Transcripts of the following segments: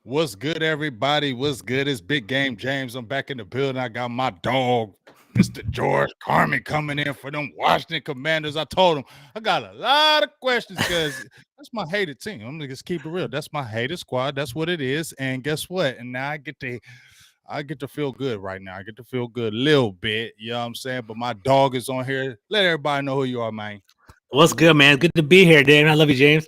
What's good, everybody? What's good? It's Big Game James. I'm back in the building. I got my dog, Mr. George Carmi, coming in for them Washington Commanders. I told him I got a lot of questions because that's my hated team. I'm gonna just keep it real. That's my hated squad. That's what it is. And guess what? And now I get to feel good right now. I get to feel good a little bit. You know what I'm saying? But my dog is on here. Let everybody know who you are, man. What's good, man? Good to be here, Dave. I love you, James.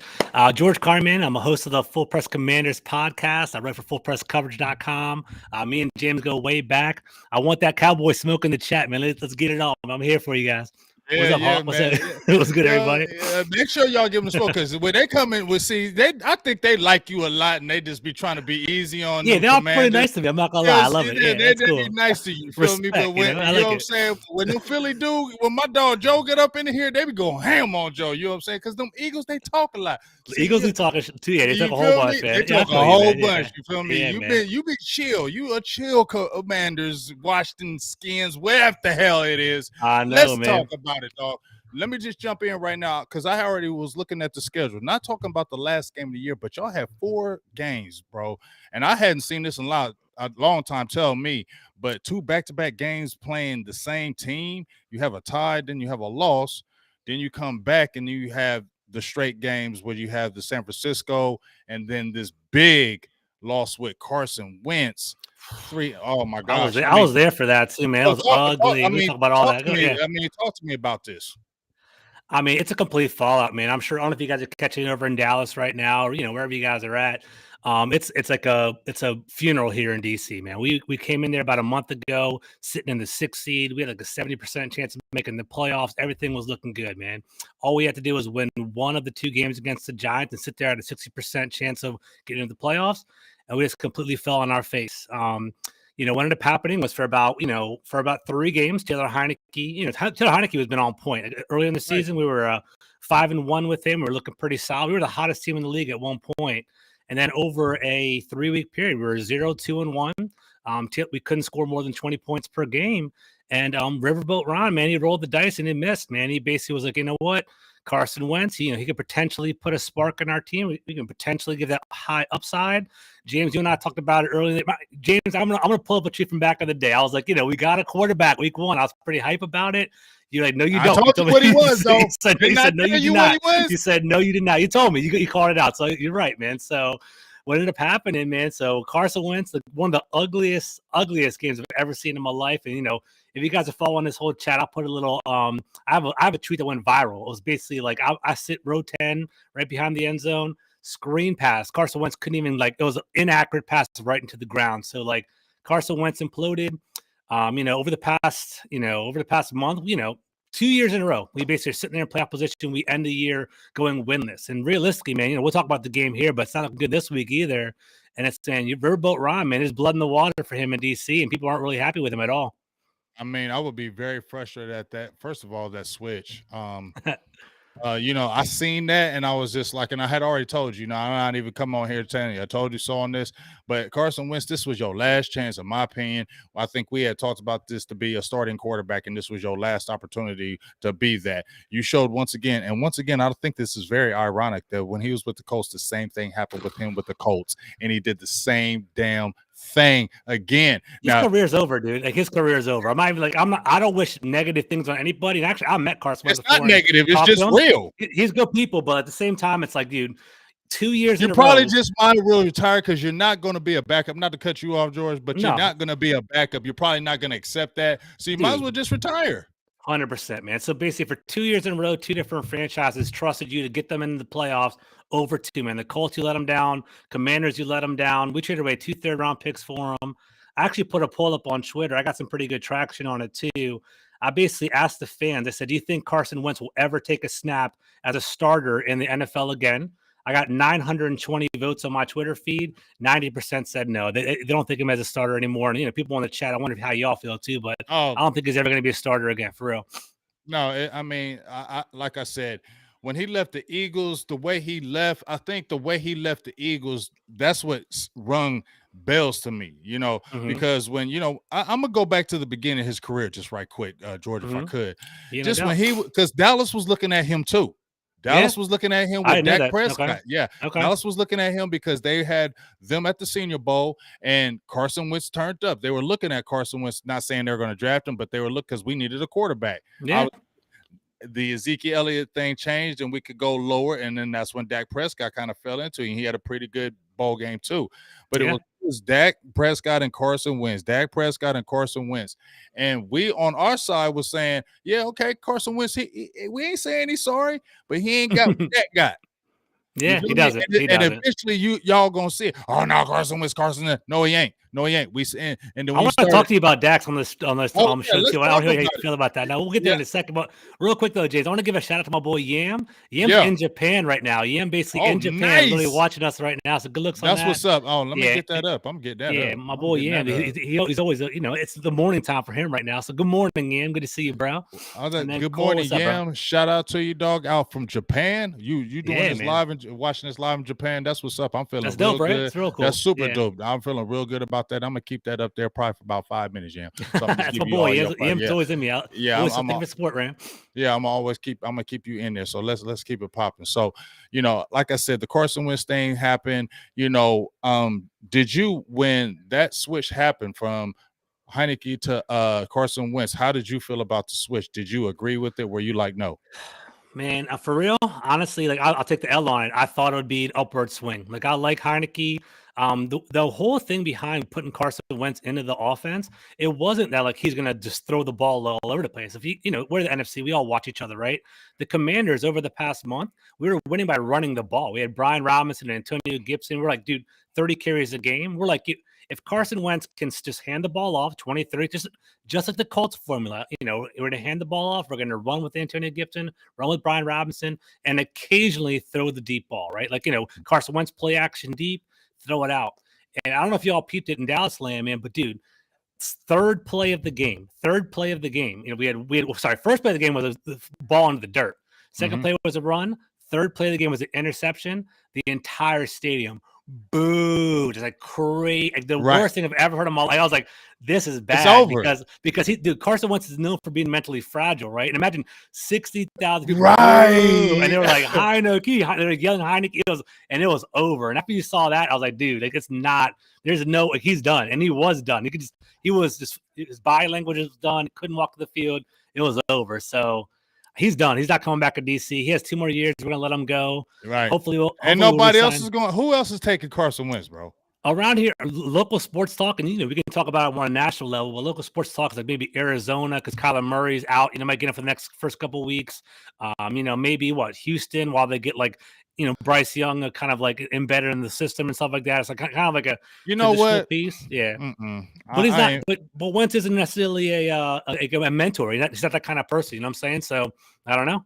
George Carmi. I'm a host of the Full Press Commanders podcast. I write for fullpresscoverage.com. Me and James go way back. I want that cowboy smoke in the chat, man. Let's get it on. I'm here for you guys. What's up, Hawk? What's Man. up? What's good, everybody? Make sure y'all give them the smoke because when they come in, I think they like you a lot, and they just be trying to be easy on. Yeah, they're pretty nice to me. I'm not gonna lie, I love it. Yeah, they cool. be nice to you. Feel me? But when, I like you know what I'm saying? When them Philly dude, when my dog Joe get up in here, they be going ham on Joe. You know what I'm saying? Because them Eagles, they talk a lot. The Eagles do talk too. Yeah, they talk a whole bunch, man. They talk a whole bunch. You feel me? You been chill. You a chill Commanders, Washington Skins, wherever the hell it is. I know, Let's man. talk about it, dog. Let me just jump in right now because I already was looking at the schedule. Not talking about the last game of the year, but y'all have 4 games, bro. And I hadn't seen this a long time. Tell me, but 2 back-to-back games playing the same team. You have a tie, then you have a loss, then you come back and you have the straight games where you have the San Francisco and then this big loss with Carson Wentz. 3. Oh my gosh! I was there for that too, man. It was ugly. We talk about all that. Talk to me about this. I mean, it's a complete fallout, man. I'm sure. I don't know if you guys are catching over in Dallas right now, or wherever you guys are at. It's a funeral here in DC, man. We came in there about a month ago, sitting in the 6th seed. We had like a 70% chance of making the playoffs. Everything was looking good, man. All we had to do was win one of the 2 games against the Giants and sit there at a 60% chance of getting into the playoffs, and we just completely fell on our face. What ended up happening was for about 3 games, Taylor Heineke, Taylor Heineke has been on point. Early in the season, we were 5-1 with him. We were looking pretty solid. We were the hottest team in the league at one point. And then over a 3-week period, we were 0-2-1. We couldn't score more than 20 points per game. And Riverboat Ron, man, he rolled the dice and he missed, man. He basically was like, you know what? Carson Wentz, he could potentially put a spark in our team. We can potentially give that high upside. James, you and I talked about it earlier. James, I'm gonna pull up a tree from back in the day. I was like, we got a quarterback week 1. I was pretty hype about it. You're like, no, you don't. I told you what he was, though. He said, no, you did not. You said, no, you did not. You told me. You called it out. So you're right, man. So what ended up happening, man? So Carson Wentz, one of the ugliest games I've ever seen in my life. And, if you guys are following this whole chat, I'll put a little I have a tweet that went viral. It was basically like I sit row 10 right behind the end zone, screen pass. Carson Wentz couldn't even it was an inaccurate pass right into the ground. So Carson Wentz imploded. Over the past month, 2 years in a row, we basically are sitting there in playoff position. We end the year going winless. And realistically, man, we'll talk about the game here, but it's not looking good this week either. And it's saying Riverboat Ron, man, there's blood in the water for him in DC, and people aren't really happy with him at all. I mean, I would be very frustrated at that. First of all, that switch. I seen that and I was just like, and I had already told you, I'm not even come on here telling you. I told you so on this, but Carson Wentz, this was your last chance, in my opinion. I think we had talked about this to be a starting quarterback, and this was your last opportunity to be that. You showed once again, I think this is very ironic that when he was with the Colts, the same thing happened with him with the Colts, and he did the same damn thing again. His career's over, dude. His career's over. I don't wish negative things on anybody. And actually, I met Carson Wentz. It's not negative. It's just real. He's good people, but at the same time, it's like, dude, 2 years you probably just might really retire because you're not going to be a backup. Not to cut you off, George, but you're not going to be a backup. You're probably not going to accept that. So you might as well just retire. 100%, man. So basically, for 2 years in a row, 2 different franchises trusted you to get them into the playoffs. Over 2, man. The Colts, you let them down. Commanders, you let them down. We traded away 2 third-round picks for them. I actually put a poll up on Twitter. I got some pretty good traction on it, too. I basically asked the fans, I said, do you think Carson Wentz will ever take a snap as a starter in the NFL again? I got 920 votes on my Twitter feed. 90% said no. They don't think him as a starter anymore. And, people in the chat, I wonder how y'all feel, too. But I don't think he's ever going to be a starter again, for real. No, I like I said, when he left the Eagles, the way he left, I think the way he left the Eagles, that's what rung bells to me, because when, I'm going to go back to the beginning of his career just right quick, George, if I could. Just when because Dallas was looking at him too. Dallas was looking at him I with know Dak that. Okay. Prescott. Yeah, Okay. Dallas was looking at him because they had them at the Senior Bowl, and Carson Wentz turned up. They were looking at Carson Wentz, not saying they're going to draft him, but they were looking because we needed a quarterback. Yeah. The Ezekiel Elliott thing changed, and we could go lower, and then that's when Dak Prescott kind of fell into it. He had a pretty good bowl game too, but it was Dak Prescott and Carson Wentz, Dak Prescott and Carson Wentz, and we on our side was saying, yeah, okay, Carson Wentz, we ain't saying he's sorry, but he ain't got what Dak got. Yeah, he doesn't. And eventually, y'all gonna see it. Oh no, Carson Wentz, Carson. No, he ain't. No, he ain't. And then I want to talk to you about Dax on this show too. I don't know how you feel about that. Now we'll get there in a second. But real quick though, James, I want to give a shout out to my boy Yam. Yam's in Japan right now. Yam basically in Japan, literally watching us right now. So good looks on that. That's what's up. Oh, let me get that up. I'm getting that up. Yeah, my boy Yam. He's always, it's the morning time for him right now. So good morning, Yam. Good to see you, bro. Good morning, Yam. Shout out to you, dog. Out from Japan. You doing this live and watching this live in Japan. That's what's up. I'm feeling that's real dope, good. Right? It's real cool. That's super dope. I'm feeling real good about that. I'm gonna keep that up there probably for about 5 minutes, Yam. So that's my boy. Yam's always in me out. Yeah, I'm a support, man. Yeah, I'm gonna keep you in there. So let's keep it popping. So, like I said, the Carson Wentz thing happened. Did you, when that switch happened from Heineke to Carson Wentz, how did you feel about the switch? Did you agree with it? Were you like, no? Man, for real, honestly, like I'll take the L on it. I thought it would be an upward swing. Like I like Heineke. The whole thing behind putting Carson Wentz into the offense, it wasn't that like he's gonna just throw the ball all over the place. If we're the NFC, we all watch each other, right? The Commanders over the past month, we were winning by running the ball. We had Brian Robinson and Antonio Gibson. We're like, dude, 30 carries a game. We're like, if Carson Wentz can just hand the ball off 20, 30, just like the Colts formula, we're going to hand the ball off. We're going to run with Antonio Gibson, run with Brian Robinson, and occasionally throw the deep ball, right? Like, Carson Wentz play action deep, throw it out. And I don't know if y'all peeped it in Dallas land, man, but dude, third play of the game. First play of the game was the ball into the dirt. Second play was a run. Third play of the game was an interception. The entire stadium boo, just like crazy. Like the worst thing I've ever heard of my life. I was like, this is bad because Carson Wentz is known for being mentally fragile, right? And imagine 60,000 people, and they were like Heineke, they were yelling Heineke, it was over. And after you saw that, I was like, dude, like it's not. There's no, like, he's done, and he was done. His body language was done. He couldn't walk to the field. It was over. So. He's done. He's not coming back to DC. He has 2 more years. We're gonna let him go. Right. Hopefully, nobody else is going. Who else is taking Carson Wentz, bro? Around here, local sports talk, and we can talk about it on a national level. But local sports talk is like maybe Arizona because Kyler Murray's out. Might get him for the first couple of weeks. Maybe Houston while they get Bryce Young kind of like embedded in the system and stuff like that. It's like kind of like a piece. Yeah. But he's not. But Wentz isn't necessarily a mentor. He's not that kind of person. You know what I'm saying? So I don't know.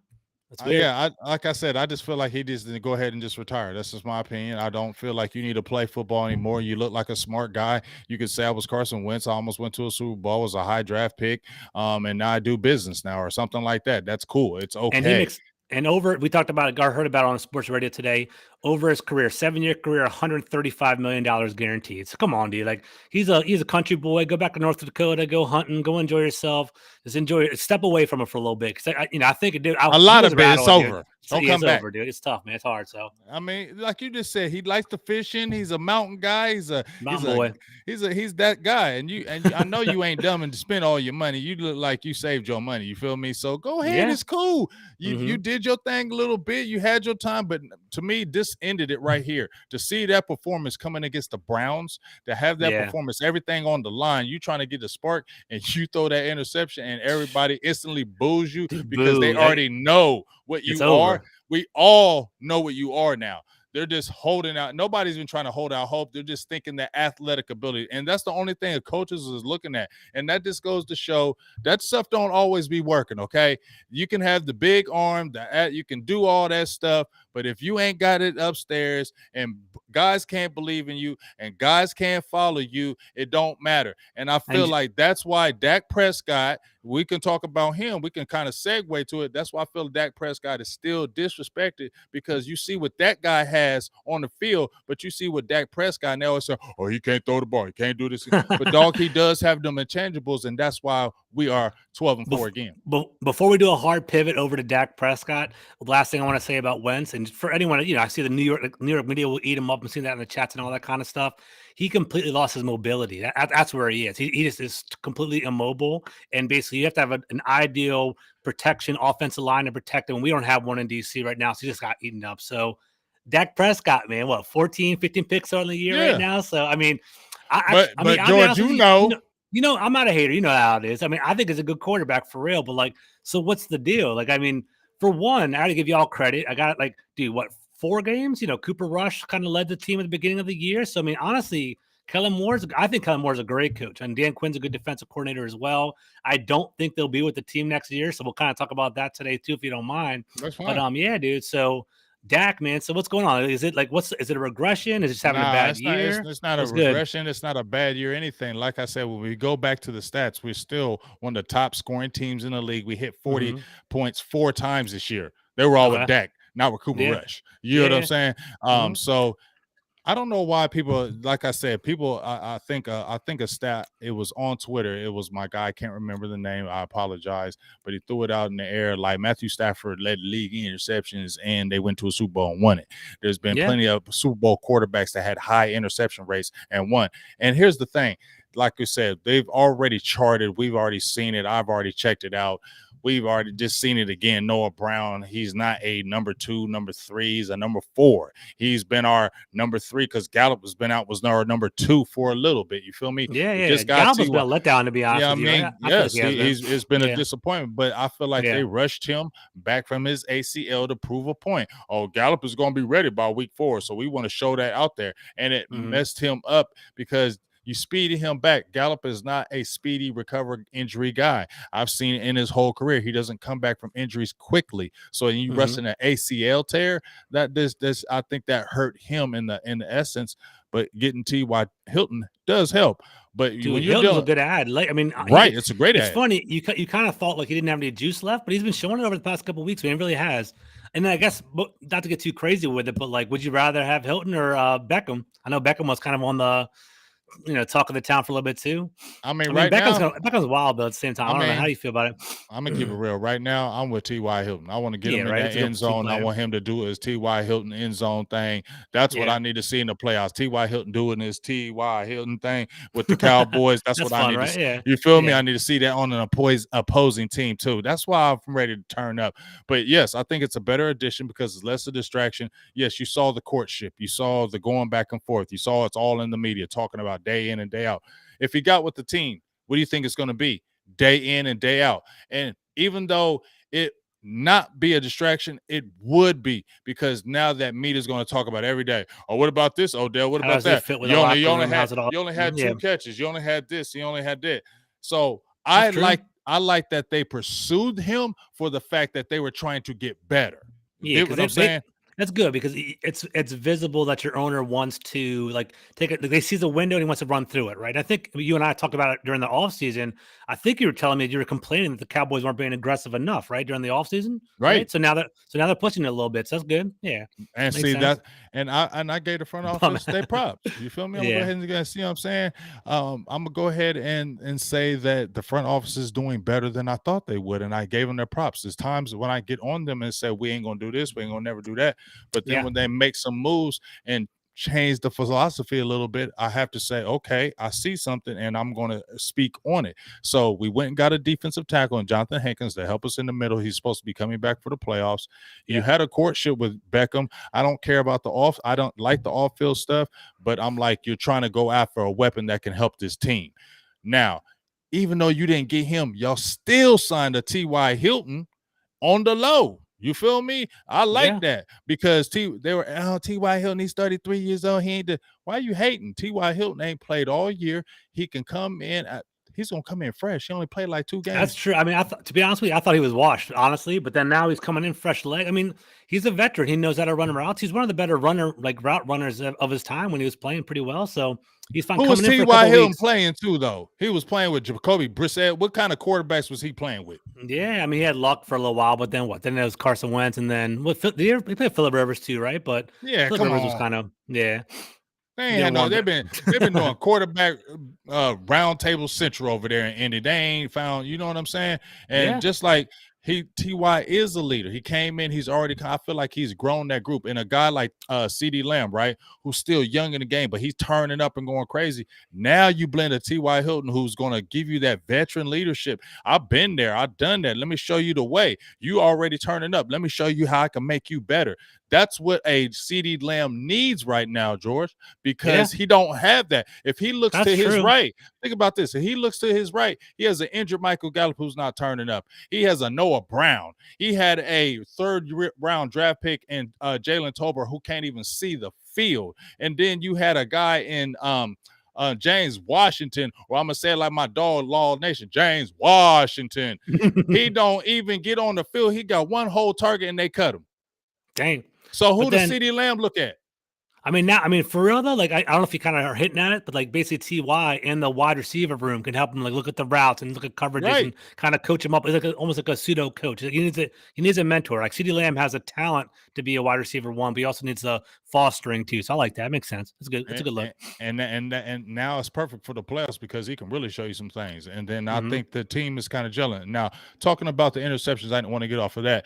Like I said, I just feel like he needs to go ahead and just retire. That's just my opinion. I don't feel like you need to play football anymore. You look like a smart guy. You could say I was Carson Wentz. I almost went to a Super Bowl, was a high draft pick, and now I do business now or something like that. That's cool. It's okay. And we talked about it, heard about it on sports radio today. Over his career, 7-year career, $135 million guaranteed. So come on, dude. Like he's a country boy. Go back to North Dakota, go hunting, go enjoy yourself. Just enjoy it. Step away from it for a little bit. Cause I think, dude, a lot of it, it's over. Don't come back. Over, dude. It's tough, man. It's hard. So I mean, like you just said, he likes to fishing. He's a mountain guy. He's that guy. And I know you ain't dumb and spend all your money. You look like you saved your money. You feel me? So go ahead. Yeah. It's cool. You did your thing a little bit. You had your time, but to me, this ended it right here. To see that performance coming against the Browns, to have that performance, everything on the line, you trying to get the spark, and you throw that interception, and everybody instantly boos you because they already know what you are. We all know what you are now. They're just holding out. Nobody's even trying to hold out hope. They're just thinking that athletic ability. And that's the only thing the coaches is looking at. And that just goes to show that stuff don't always be working, okay? You can have the big arm, you can do all that stuff, but if you ain't got it upstairs and guys can't believe in you and guys can't follow you, it don't matter. And I feel like that's why Dak Prescott, we can talk about him. We can kind of segue to it. That's why I feel Dak Prescott is still disrespected, because you see what that guy has on the field, but you see what Dak Prescott now is saying, oh, he can't throw the ball. He can't do this. But, dog, he does have them intangibles, and that's why we are 12-4 again. Before we do a hard pivot over to Dak Prescott, the last thing I want to say about Wentz, and for anyone, I see the New York media will eat him up and see that in the chats and all that kind of stuff. He completely lost his mobility. That's where he is. He just is completely immobile, and basically you have to have an ideal protection offensive line to protect him. And we don't have one in DC right now, so he just got eaten up. So Dak Prescott, man, 14, 15 picks on the year right now. So I mean, George, I'm not a hater. You know how it is. I mean, I think it's a good quarterback for real. But so what's the deal? For one, I got to give you all credit. I got 4 games? Cooper Rush kind of led the team at the beginning of the year. So I mean, honestly, I think Kellen Moore's a great coach, and Dan Quinn's a good defensive coordinator as well. I don't think they'll be with the team next year, so we'll kind of talk about that today too, if you don't mind. That's fine. But yeah, dude. So Dak, man. So what's going on? Is it is it a regression? Is it just having a bad year? It's not a regression. It's not a bad year or anything. Like I said, when we go back to the stats, we're still one of the top scoring teams in the league. We hit 40 points 4 times this year. They were all with Dak, not with Cooper Rush. You know what I'm saying? So I don't know why people, like I said, I think a stat, it was on Twitter. It was my guy. I can't remember the name. I apologize, but he threw it out in the air. Like Matthew Stafford led the league in interceptions and they went to a Super Bowl and won it. There's been plenty of Super Bowl quarterbacks that had high interception rates and won. And here's the thing, like you said, they've already charted. We've already seen it. I've already checked it out. We've already just seen it again. Noah Brown, he's not a number 2, number 3. He's a number 4. He's been our number 3 because Gallup was our number 2 for a little bit. You feel me? Yeah. Gallup's been a letdown, to be honest with you. Right? Yes, it's been a disappointment, but I feel like they rushed him back from his ACL to prove a point. Oh, Gallup is going to be ready by week 4, so we want to show that out there. And it messed him up because you speeded him back. Gallup is not a speedy recovered injury guy. I've seen it in his whole career. He doesn't come back from injuries quickly. So when you rush in an ACL tear, I think that hurt him in the essence. But getting T.Y. Hilton does help. But when you're Hilton's a good ad. It's a great ad. It's funny. You kind of thought he didn't have any juice left, but he's been showing it over the past couple of weeks. He really has. And then I guess, not to get too crazy with it, but would you rather have Hilton or Beckham? I know Beckham was kind of on the talk of the town for a little bit too. I mean right now, Beckham's wild, but at the same time, I don't know. How do you feel about it? I'm gonna keep it real. Right now, I'm with T.Y. Hilton. I want to get him in that end zone. I want him to do his T.Y. Hilton end zone thing. That's what I need to see in the playoffs. T.Y. Hilton doing his T.Y. Hilton thing with the Cowboys. That's what I need to see. Yeah. You feel me? I need to see that on an opposing team too. That's why I'm ready to turn up. But yes, I think it's a better addition because it's less a distraction. Yes, you saw the courtship. You saw the going back and forth. You saw it's all in the media talking about day in and day out. If he got with the team, what do you think it's going to be? Day in and day out. And even though it not be a distraction, it would be, because now that media is going to talk about every day. Oh, what about this, Odell? What about that? You only had 2 catches. You only had this. You only had that. So I like that they pursued him for the fact that they were trying to get better. Yeah, what I'm saying? That's good because it's visible that your owner wants to take it. They see the window and he wants to run through it, right? I think you and I talked about it during the offseason. I think you were telling me you were complaining that the Cowboys weren't being aggressive enough, right, during the offseason, right? So now they're pushing it a little bit. So that's good, yeah. And see sense. That, and I gave the front office their props. You feel me? I'm gonna go ahead and see what I'm saying. I'm gonna go ahead and say that the front office is doing better than I thought they would, and I gave them their props. There's times when I get on them and say we ain't gonna do this, we ain't gonna never do that. But then when they make some moves and change the philosophy a little bit, I have to say, okay, I see something and I'm going to speak on it. So we went and got a defensive tackle and Jonathan Hankins to help us in the middle. He's supposed to be coming back for the playoffs. You had a courtship with Beckham. I don't care about I don't like the off-field stuff, but I'm like, you're trying to go after a weapon that can help this team. Now, even though you didn't get him, y'all still signed a T.Y. Hilton on the low. You feel me? I like that because T.Y. Hilton, he's 33 years old. Why are you hating? T.Y. Hilton ain't played all year. He can come in. He's going to come in fresh. He only played 2 games. That's true. I mean, to be honest with you, I thought he was washed, honestly, but then now he's coming in fresh leg. I mean, he's a veteran. He knows how to run routes. He's one of the better route runners of his time when he was playing pretty well. So he's fine. Who was T.Y. Hilton playing too, though? He was playing with Jacoby Brissett. What kind of quarterbacks was he playing with? Yeah, I mean, he had Luck for a little while, but then what? Then it was Carson Wentz, and then he played Phillip Rivers too, right? But Phillip Rivers was kind of They ain't Get had no. warmed They've up. been doing quarterback round table central over there in Indy. They ain't found. You know what I'm saying? And Yeah. just like Ty is a leader. He came in. He's already. I feel like he's grown that group. And a guy like CD Lamb, right, who's still young in the game, but he's turning up and going crazy. Now you blend a T.Y. Hilton, who's going to give you that veteran leadership. I've been there. I've done that. Let me show you the way. You already turning up. Let me show you how I can make you better. That's what a CD Lamb needs right now, George, because he don't have that. If he looks to his right, think about this. If he looks to his right, he has an injured Michael Gallup who's not turning up. He has a Noah Brown. He had a third-round draft pick in Jalen Tolbert who can't even see the field. And then you had a guy in James Washington, or I'm going to say it like my dog, Law Nation, James Washington. He don't even get on the field. He got one whole target, and they cut him. Dang. So who does CD Lamb look at? I mean, for real though, like I don't know if you kind of are hitting at it, but like basically Ty in the wide receiver room can help him like look at the routes and look at coverages and kind of coach him up. It's like almost like a pseudo coach. Like he needs a mentor. Like CD Lamb has a talent to be a wide receiver one, but he also needs a fostering too. So I like that. It makes sense. It's good. It's a good look. And now it's perfect for the playoffs because he can really show you some things. And then I think the team is kind of gelling. Now, talking about the interceptions, I didn't want to get off of that.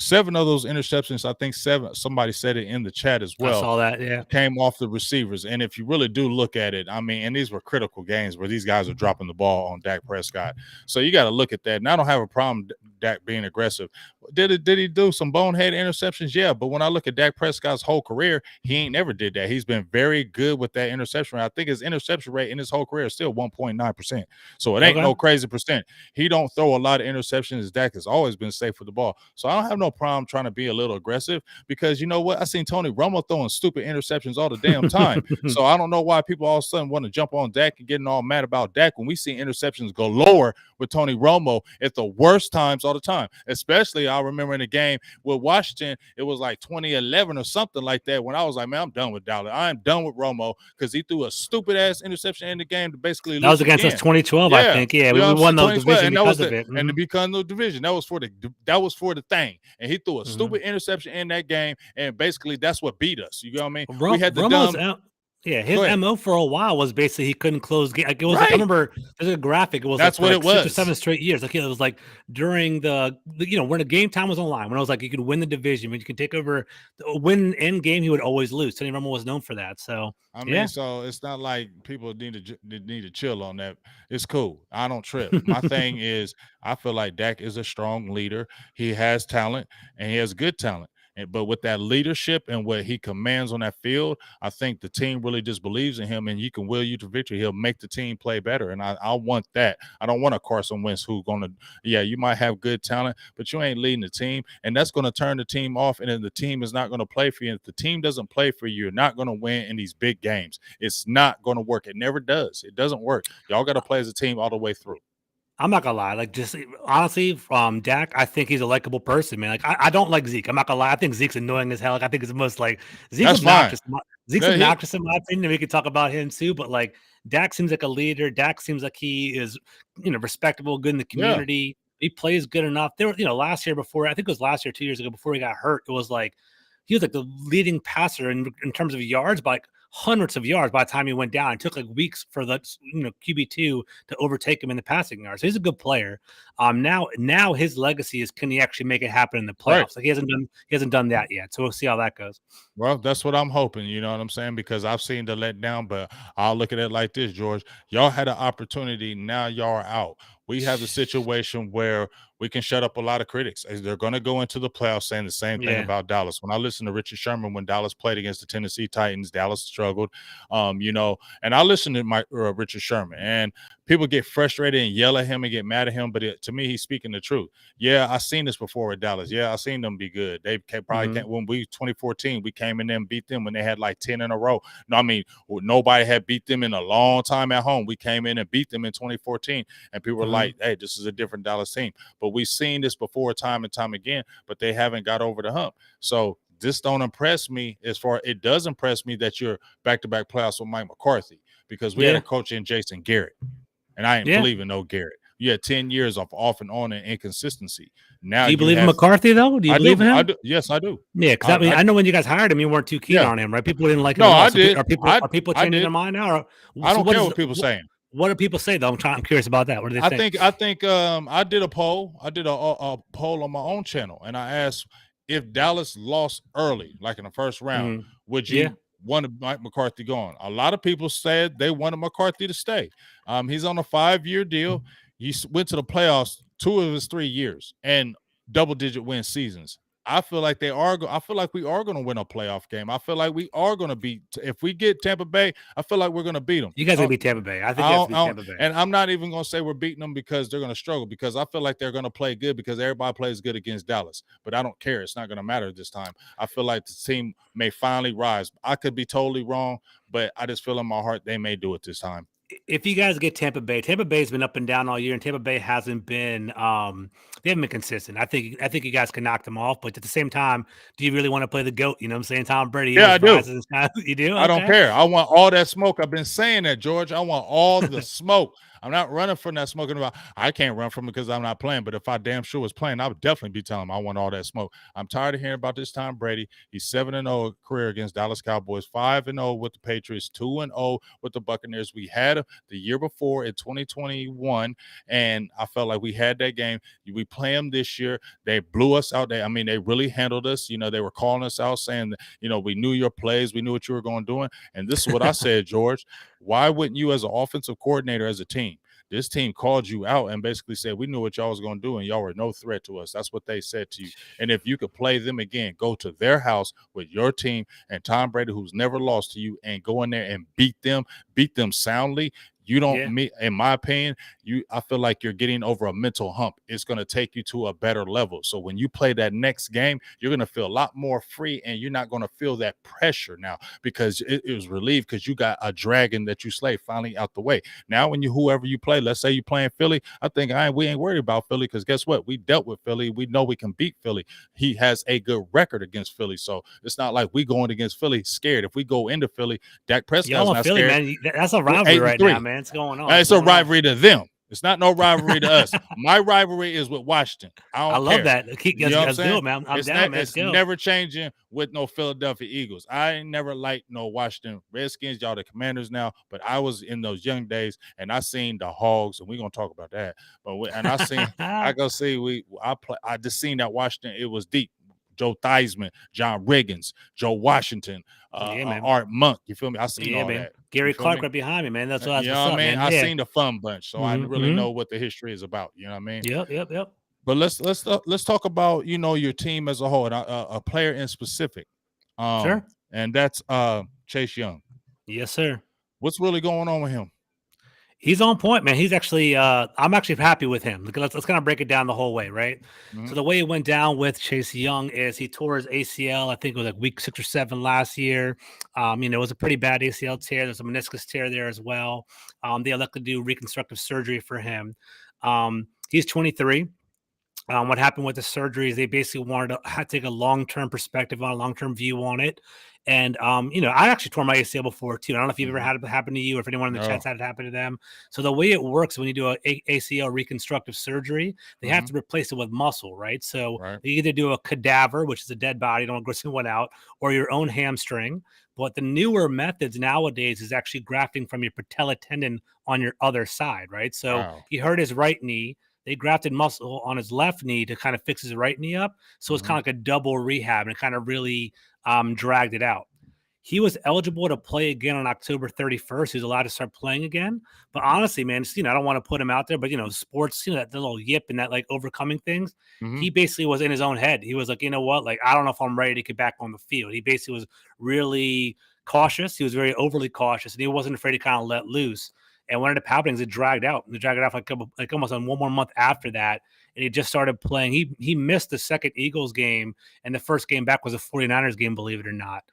7 of those interceptions, I think 7, somebody said it in the chat as well. I saw that, came off the receivers. And if you really do look at it, I mean, and these were critical games where these guys are dropping the ball on Dak Prescott. So you got to look at that. And I don't have a problem Dak being aggressive. Did he do some bonehead interceptions? Yeah, but when I look at Dak Prescott's whole career, he ain't never did that. He's been very good with that interception rate. I think his interception rate in his whole career is still 1.9%. So it ain't no crazy percent. He don't throw a lot of interceptions. Dak has always been safe with the ball. So I don't have no problem trying to be a little aggressive because you know what? I seen Tony Romo throwing stupid interceptions all the damn time. So I don't know why people all of a sudden want to jump on Dak and getting all mad about Dak when we see interceptions go lower with Tony Romo at the worst times all the time. Especially I remember in the game with Washington, it was like 2011 or something like that when I was like, man, I'm done with Dallas. I'm done with Romo because he threw a stupid ass interception in the game to basically lose. That was against us 2012, I think. Yeah, we won the division because of it. And because of the division, that was for the thing. And he threw a stupid interception in that game, and basically that's what beat us. You know what I mean? We had the his MO for a while was basically he couldn't close game. Like it was like, I remember there's a graphic. It was that's what it was. 6 or 7 straight years. Like it was like during the when the game time was on the line, when I was like you could win the division, when you could take over, win end game, he would always lose. Tony Romo was known for that. So I mean, so it's not like people need to chill on that. It's cool. I don't trip. My thing is, I feel like Dak is a strong leader. He has talent and he has good talent. But with that leadership and what he commands on that field, I think the team really just believes in him and he can will you to victory. He'll make the team play better. And I want that. I don't want a Carson Wentz who's going to, you might have good talent, but you ain't leading the team. And that's going to turn the team off. And then the team is not going to play for you. And if the team doesn't play for you, you're not going to win in these big games. It's not going to work. It never does. It doesn't work. Y'all got to play as a team all the way through. I'm not gonna lie, like just honestly, from Dak, I think he's a likable person, man. Like I don't like Zeke. I'm not gonna lie. I think Zeke's annoying as hell. Like I think it's the most like Zeke's obnoxious. Zeke's obnoxious in my opinion. We could talk about him too, but like Dak seems like a leader. Dak seems like he is, respectable, good in the community. He plays good enough. There, last year before, I think it was last year, 2 years ago, before he got hurt, it was like he was like the leading passer in terms of yards by like hundreds of yards by the time he went down. It took like weeks for the QB2 to overtake him in the passing yards. So he's a good player. Now his legacy is, can he actually make it happen in the playoffs? Right. Like he hasn't done that yet. So we'll see how that goes. Well, that's what I'm hoping. You know what I'm saying? Because I've seen the letdown, but I'll look at it like this, George. Y'all had an opportunity. Now y'all are out. We have the situation where we can shut up a lot of critics. They're going to go into the playoffs saying the same thing about Dallas. When I listened to Richard Sherman when Dallas played against the Tennessee Titans, Dallas struggled, and I listened to Richard Sherman, and people get frustrated and yell at him and get mad at him, but to me, he's speaking the truth. Yeah, I've seen this before with Dallas. Yeah, I've seen them be good. They probably when 2014, we came in there and beat them when they had like 10 in a row. No, I mean, nobody had beat them in a long time at home. We came in and beat them in 2014, and people were like, hey, this is a different Dallas team. But we've seen this before time and time again, but they haven't got over the hump. So this don't impress me it does impress me that you're back-to-back playoffs with Mike McCarthy because we had a coach in Jason Garrett, and I ain't believing no Garrett. You had 10 years of off and on and inconsistency. Now Do you you believe in have. McCarthy though? Do you I believe do. in I him? do. Yes, I do. Yeah, because I mean, I know when you guys hired him, you weren't too keen Yeah. on him, right? People didn't like him No, at all. I So did. are people I changing their did. mind now? I So don't care what people saying. what do people say though? I'm curious about that. What do they I think? think I did a poll. I did a poll on my own channel, and I asked if Dallas lost early, like in the first round, Mhm. would Yeah. you want Mike McCarthy gone? A lot of people said they wanted McCarthy to stay. He's on a 5-year deal. He went to the playoffs 2 of his 3 years and double-digit win seasons. I feel like they are. I feel like we are going to win a playoff game. I feel like we are going to beat. If we get Tampa Bay, I feel like we're going to beat them. You guys are gonna beat Tampa Bay. I think you guys beat Tampa Bay. And I'm not even going to say we're beating them because they're going to struggle, because I feel like they're going to play good because everybody plays good against Dallas. But I don't care. It's not going to matter this time. I feel like the team may finally rise. I could be totally wrong, but I just feel in my heart they may do it this time. If you guys get Tampa Bay's been up and down all year, and Tampa Bay hasn't been they haven't been consistent. I think you guys can knock them off, but at the same time, do you really want to play the GOAT? You know what I'm saying? Tom Brady. Yeah, I do. You do? I don't care. I want all that smoke. I've been saying that, George. I want all the smoke. I'm not running from that smoke. I can't run from it because I'm not playing. But if I damn sure was playing, I would definitely be telling him I want all that smoke. I'm tired of hearing about this Tom Brady. He's 7-0 career against Dallas Cowboys, 5-0 with the Patriots, 2-0 with the Buccaneers. We had the year before in 2021, and I felt like we had that game. We play them this year. They blew us out. They really handled us. You know, they were calling us out saying that, you know, we knew your plays. We knew what you were going to do. And this is what I said, George. Why wouldn't you, as an offensive coordinator, as a team, this team called you out and basically said, we knew what y'all was going to do, and y'all were no threat to us. That's what they said to you. And if you could play them again, go to their house with your team and Tom Brady, who's never lost to you, and go in there and beat them soundly. You don't, in my opinion, I feel like you're getting over a mental hump. It's going to take you to a better level. So when you play that next game, you're going to feel a lot more free, and you're not going to feel that pressure now because it was relieved because you got a dragon that you slayed finally out the way. Now, when whoever you play, let's say you're playing Philly, I think we ain't worried about Philly because guess what? We dealt with Philly. We know we can beat Philly. He has a good record against Philly, so it's not like we going against Philly scared. If we go into Philly, Dak Prescott's not Philly, scared. man. That's a rivalry right now, man. It's going on. It's a rivalry to them. It's not no rivalry to us. My rivalry is with Washington. I love that. You know what I'm saying? Man. I'm down, man. It's never changing with no Philadelphia Eagles. I ain't never liked no Washington Redskins. Y'all the Commanders now, but I was in those young days, and I seen the Hogs, and we're gonna talk about that. I just seen that Washington. It was deep. Joe Theismann, John Riggins, Joe Washington, Art Monk. You feel me? I seen all that. Gary Clark right behind me, man. That's what you know what I mean. Man. I seen the fun bunch, so I really know what the history is about. You know what I mean? Yep. But let's talk about, you know, your team as a whole, and a player in specific. Sure. And that's Chase Young. Yes, sir. What's really going on with him? He's on point, man. He's actually, I'm actually happy with him. Let's kind of break it down the whole way, right? So the way it went down with Chase Young is he tore his ACL. I think it was like week 6 or 7 last year. You know, it was a pretty bad ACL tear. There's a meniscus tear there as well. They elected to do reconstructive surgery for him. He's 23. What happened with the surgery is they basically wanted to take a long-term perspective on a long-term view on it. And, you know, I actually tore my ACL before too. I don't know if you've ever had it happen to you or if anyone in the chat's had it happen to them. So the way it works when you do a ACL reconstructive surgery, they have to replace it with muscle, right? So they either do a cadaver, which is a dead body, don't gross one out, or your own hamstring. But the newer methods nowadays is actually grafting from your patella tendon on your other side, right? So he hurt his right knee. They grafted muscle on his left knee to kind of fix his right knee up. So it's kind of like a double rehab, and it kind of really dragged it out. He was eligible to play again on October 31st. He was allowed to start playing again. But honestly, man, you know, I don't want to put him out there, but, you know, sports, you know, that little yip and that like overcoming things, he basically was in his own head. He was like, you know what, like, I don't know if I'm ready to get back on the field. He basically was really cautious. He was very overly cautious, and he wasn't afraid to kind of let loose. And what ended up happening is it dragged out. It dragged out like almost on 1 more month after that. And he just started playing. He missed the second Eagles game, and the first game back was a 49ers game, believe it or not.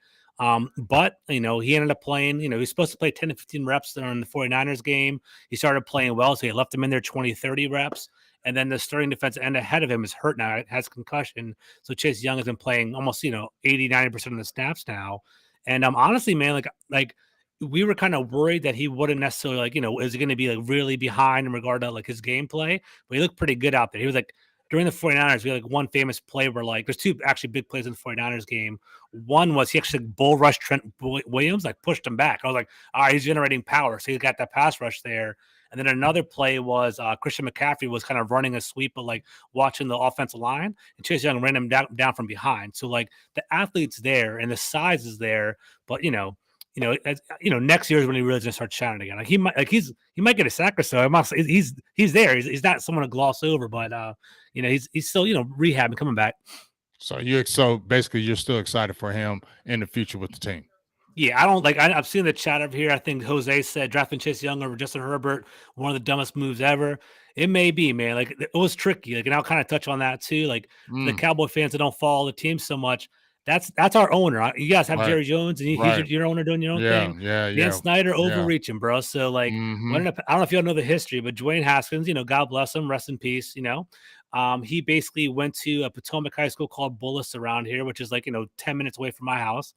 But, you know, he ended up playing, you know, he was supposed to play 10 to 15 reps during the 49ers game. He started playing well, so he left him in there 20, 30 reps. And then the starting defensive end ahead of him is hurt now. It has concussion. So Chase Young has been playing almost, you know, 80, 90% of the snaps now. And honestly, man, like we were kind of worried that he wouldn't necessarily is he going to be like really behind in regard to like his gameplay, but he looked pretty good out there. He was like during the 49ers, we had like one famous play where like there's two actually big plays in the 49ers game. One was he actually bull rushed Trent Williams, like pushed him back. I was like, all right, he's generating power. So he got that pass rush there. And then another play was Christian McCaffrey was kind of running a sweep, but like watching the offensive line, and Chase Young ran him down from behind. So like the athlete's there and the size is there, but next year is when he really gonna start shining again. Like he might get a sack or so. He's there. He's not someone to gloss over, but he's still rehabbing, coming back. So basically you're still excited for him in the future with the team. Yeah, I don't like. I've seen the chat over here. I think Jose said drafting Chase Young over Justin Herbert, one of the dumbest moves ever. It may be, man. Like it was tricky. Like, and I'll kind of touch on that too. Like the Cowboy fans that don't follow the team so much. That's our owner. You guys have Jerry Jones, and he's your owner doing your own thing. Yeah. Dan Snyder overreaching, bro. So like, I don't know if y'all know the history, but Dwayne Haskins, God bless him, rest in peace. He basically went to a Potomac high school called Bullis around here, which is like 10 minutes away from my house.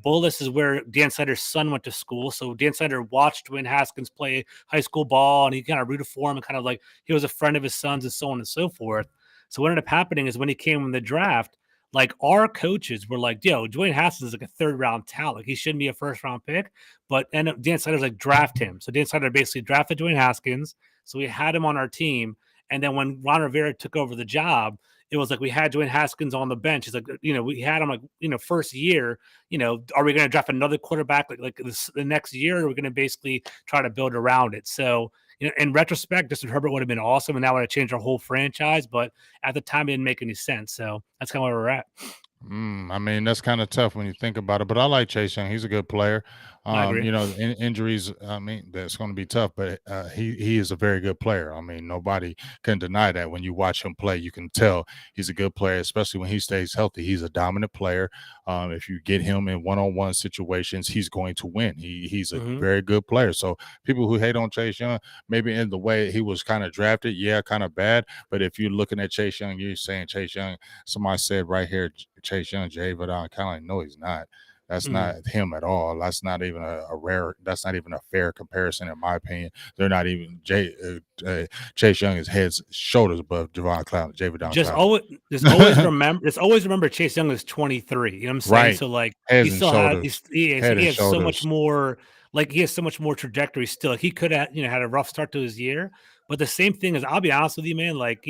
Bullis is where Dan Snyder's son went to school. So Dan Snyder watched Dwayne Haskins play high school ball, and he kind of rooted for him and kind of like he was a friend of his son's and so on and so forth. So what ended up happening is when he came in the draft, like our coaches were like, yo, Dwayne Haskins is like a third round talent. Like, he shouldn't be a first round pick. But Dan Snyder's like, draft him. So Dan Snyder basically drafted Dwayne Haskins. So we had him on our team. And then when Ron Rivera took over the job, it was like we had Dwayne Haskins on the bench. It's like, we had him like, first year, are we going to draft another quarterback like the next year? Or are we going to basically try to build around it? So, in retrospect, Justin Herbert would have been awesome, and that would have changed our whole franchise. But at the time, it didn't make any sense. So that's kind of where we're at. I mean, that's kind of tough when you think about it, but I like Chase Young. He's a good player. I agree. Injuries, I mean, that's going to be tough, but he is a very good player. I mean, nobody can deny that. When you watch him play, you can tell he's a good player, especially when he stays healthy. He's a dominant player. If you get him in one-on-one situations, he's going to win. He's a very good player. So people who hate on Chase Young, maybe in the way he was kind of drafted, kind of bad. But if you're looking at Chase Young, you're saying Chase Young. Somebody said right here, Chase Young, Jay, but I kind of like, no, he's not. That's not him at all. That's not even that's not even a fair comparison, in my opinion. They're not even Chase Young is heads, shoulders above Javon Clowney, Javidon Clowney. Just always remember Chase Young is 23. You know what I'm saying? Right. So like Heads he still has, he has so shoulders. much more. Like he has so much more trajectory still. Like he could have, had a rough start to his year, but the same thing is, I'll be honest with you, man. Like,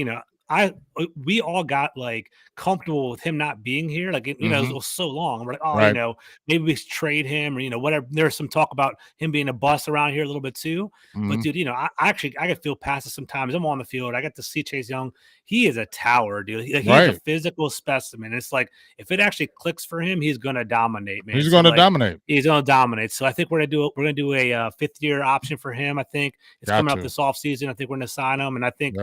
we all got like comfortable with him not being here. Like, it was so long. We're like, Right. Maybe we trade him or, whatever. There's some talk about him being a bust around here a little bit too. But dude, I can feel past it sometimes. I'm on the field. I got to see Chase Young. He is a tower, dude. He's a physical specimen. It's like, if it actually clicks for him, he's going to dominate, man. He's going to dominate. He's going to dominate. So I think we're going to do a fifth-year option for him. I think it's coming up this offseason. I think we're going to sign him. And I think,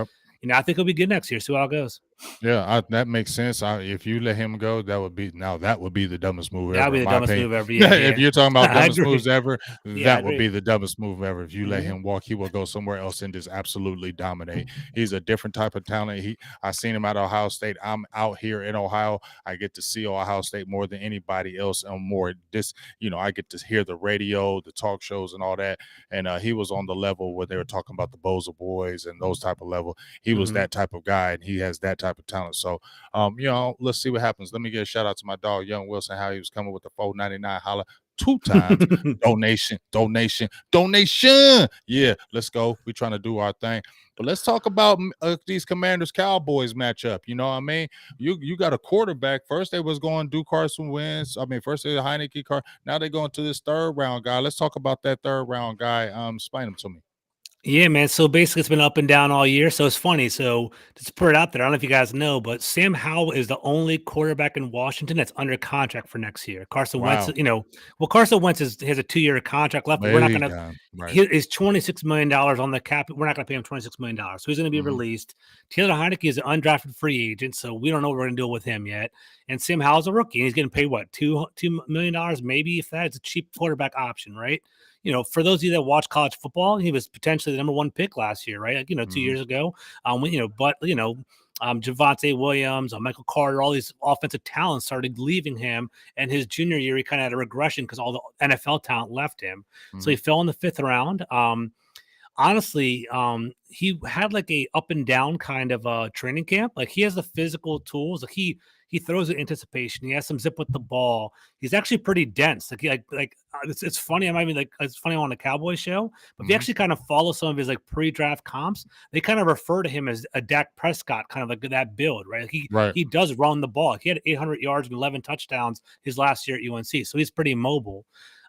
I think he'll be good next year. See how it goes. Yeah, that makes sense. If you let him go, that would be the dumbest move ever. That would be the dumbest move ever. If you're talking about dumbest moves ever, that would be the dumbest move ever. If you let him walk, he will go somewhere else and just absolutely dominate. He's a different type of talent. I seen him at Ohio State. I'm out here in Ohio. I get to see Ohio State more than anybody else, and more I get to hear the radio, the talk shows, and all that. And he was on the level where they were talking about the Boza boys and those type of level. He was that type of guy, and he has that type of talent. So, let's see what happens. Let me get a shout out to my dog, Young Wilson, how he was coming with the $4.99 holla 2 times. donation. Yeah, let's go. We're trying to do our thing. But let's talk about these Commanders Cowboys matchup. You know what I mean? You got a quarterback. First they was going to do Carson Wentz. I mean, first they had Heineke car. Now they're going to this third round guy. Let's talk about that third round guy. Explain him to me. Yeah, man. So basically, it's been up and down all year. So it's funny. So to put it out there, I don't know if you guys know, but Sam Howell is the only quarterback in Washington that's under contract for next year. Carson Wentz, Carson Wentz has a 2-year contract left. But we're not going to. Is $26 million on the cap. We're not going to pay him $26 million. So he's going to be released. Taylor Heineke is an undrafted free agent, so we don't know what we're going to do with him yet. And Sam Howell's a rookie, and he's getting paid what, $2 million, maybe, if that. It's a cheap quarterback option, right? For those of you that watch college football, he was potentially the number 1 pick last year, right? 2 years ago. Javonte Williams, Michael Carter, all these offensive talents started leaving him. And his junior year, he kind of had a regression because all the NFL talent left him. So he fell in the 5th round. Honestly, he had like a up and down kind of training camp. Like he has the physical tools. Like he throws in anticipation. He has some zip with the ball. He's actually pretty dense. It's funny. I might be like it's funny on the Cowboys show, but if you actually kind of follow some of his like pre-draft comps, they kind of refer to him as a Dak Prescott, kind of like that build, right? Like he does run the ball. He had 800 yards and 11 touchdowns his last year at UNC, so he's pretty mobile.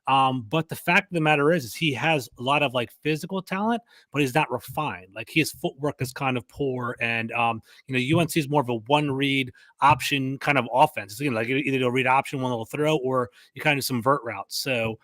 But the fact of the matter is he has a lot of like physical talent, but he's not refined. Like his footwork is kind of poor, and UNC is more of a one read option kind of offense. It's like either go read option, one little throw, or you kind of do some vert routes. So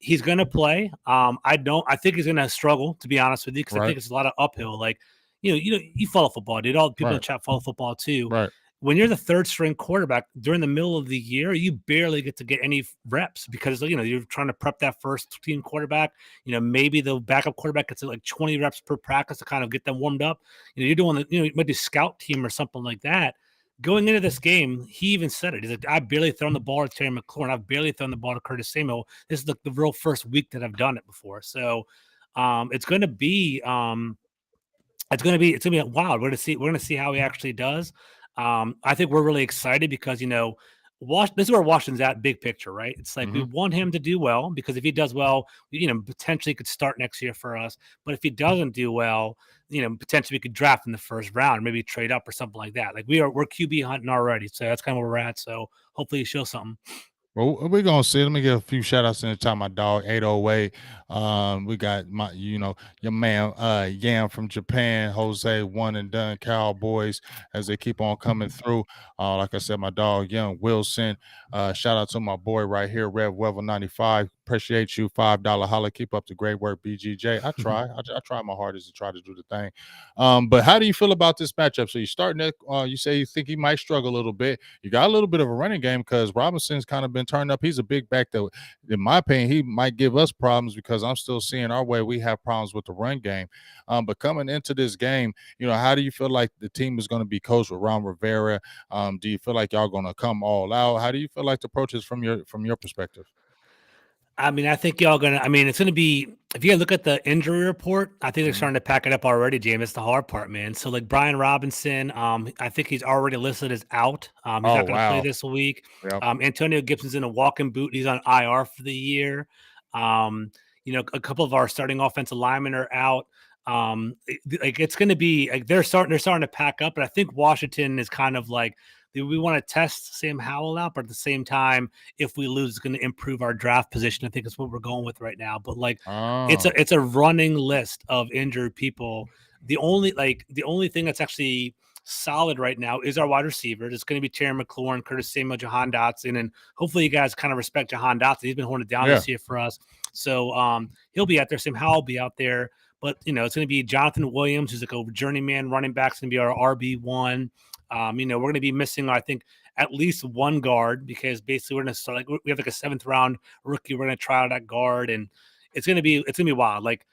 he's going to play. I think he's going to struggle, to be honest with you, because I think it's a lot of uphill. Like you follow football, dude. All the people in the chat follow football too. Right. When you're the 3rd string quarterback during the middle of the year, you barely get to get any reps because you're trying to prep that first team quarterback. Maybe the backup quarterback gets like 20 reps per practice to kind of get them warmed up. You're doing you might do scout team or something like that. Going into this game, he even said it. He's like, I've barely thrown the ball to Terry McLaurin. I've barely thrown the ball to Curtis Samuel. This is the real first week that I've done it before. So it's going to be wild. We're going to see how he actually does. I think we're really excited because, this is where Washington's at big picture, right? It's like we want him to do well because if he does well, potentially could start next year for us. But if he doesn't do well, potentially we could draft in the 1st round, or maybe trade up or something like that. Like we're QB hunting already. So that's kind of where we're at. So hopefully he shows something. Well, we're gonna see. Let me get a few shout outs in the time. My dog 808. We got your man Yam from Japan, Jose One and Done Cowboys as they keep on coming through. Like I said, my dog Young Wilson. Shout out to my boy right here, Rev Wevel 95. Appreciate you. $5 holla. Keep up the great work, BGJ. I try. I try my hardest to try to do the thing. But how do you feel about this matchup? So you starting it. You say you think he might struggle a little bit. You got a little bit of a running game because Robinson's kind of been turned up. He's a big back that, in my opinion, he might give us problems because I'm still seeing our way. We have problems with the run game. But coming into this game, how do you feel like the team is going to be coached with Ron Rivera? Do you feel like y'all going to come all out? How do you feel like the approach is from your perspective? I mean, I think y'all it's going to be, if you look at the injury report, I think they're starting to pack it up already, James. It's the hard part, man. So like Brian Robinson, I think he's already listed as out. He's not going to play this week. Yep. Antonio Gibson's in a walking boot. He's on IR for the year. A couple of our starting offensive linemen are out. It's going to be like they're starting to pack up, but I think Washington is kind of like, we want to test Sam Howell out, but at the same time, if we lose, it's going to improve our draft position. I think that's what we're going with right now. But it's a running list of injured people. The only thing that's actually solid right now is our wide receivers. It's going to be Terry McLaurin, Curtis Samuel, Jahan Dotson, and hopefully you guys kind of respect Jahan Dotson. He's been holding it down this year for us. So he'll be out there. Sam Howell will be out there. But, it's going to be Jonathan Williams, who's like a journeyman running back. It's going to be our RB1. We're going to be missing, I think, at least one guard because basically we're going to start we have like a 7th round rookie. We're going to try out that guard, and it's going to be wild. Like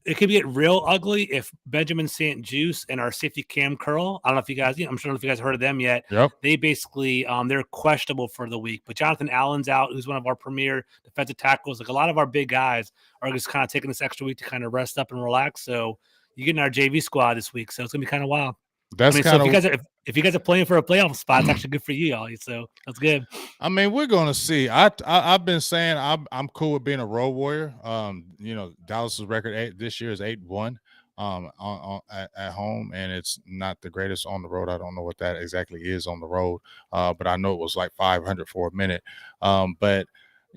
it could get real ugly if Benjamin St. Juice and our safety Cam Curl. I don't know if you guys, I'm sure if you guys heard of them yet. Yep. They basically they're questionable for the week. But Jonathan Allen's out, who's one of our premier defensive tackles. Like a lot of our big guys are just kind of taking this extra week to kind of rest up and relax. So you get in our JV squad this week, so it's gonna be kind of wild. That's so if you guys are playing for a playoff spot, it's actually good for you all. So that's good. I mean, we're gonna see. I've been saying I'm cool with being a road warrior. Dallas's record this year is 8-1 at home, and it's not the greatest on the road. I don't know what that exactly is on the road, but I know it was like 500 for a minute. But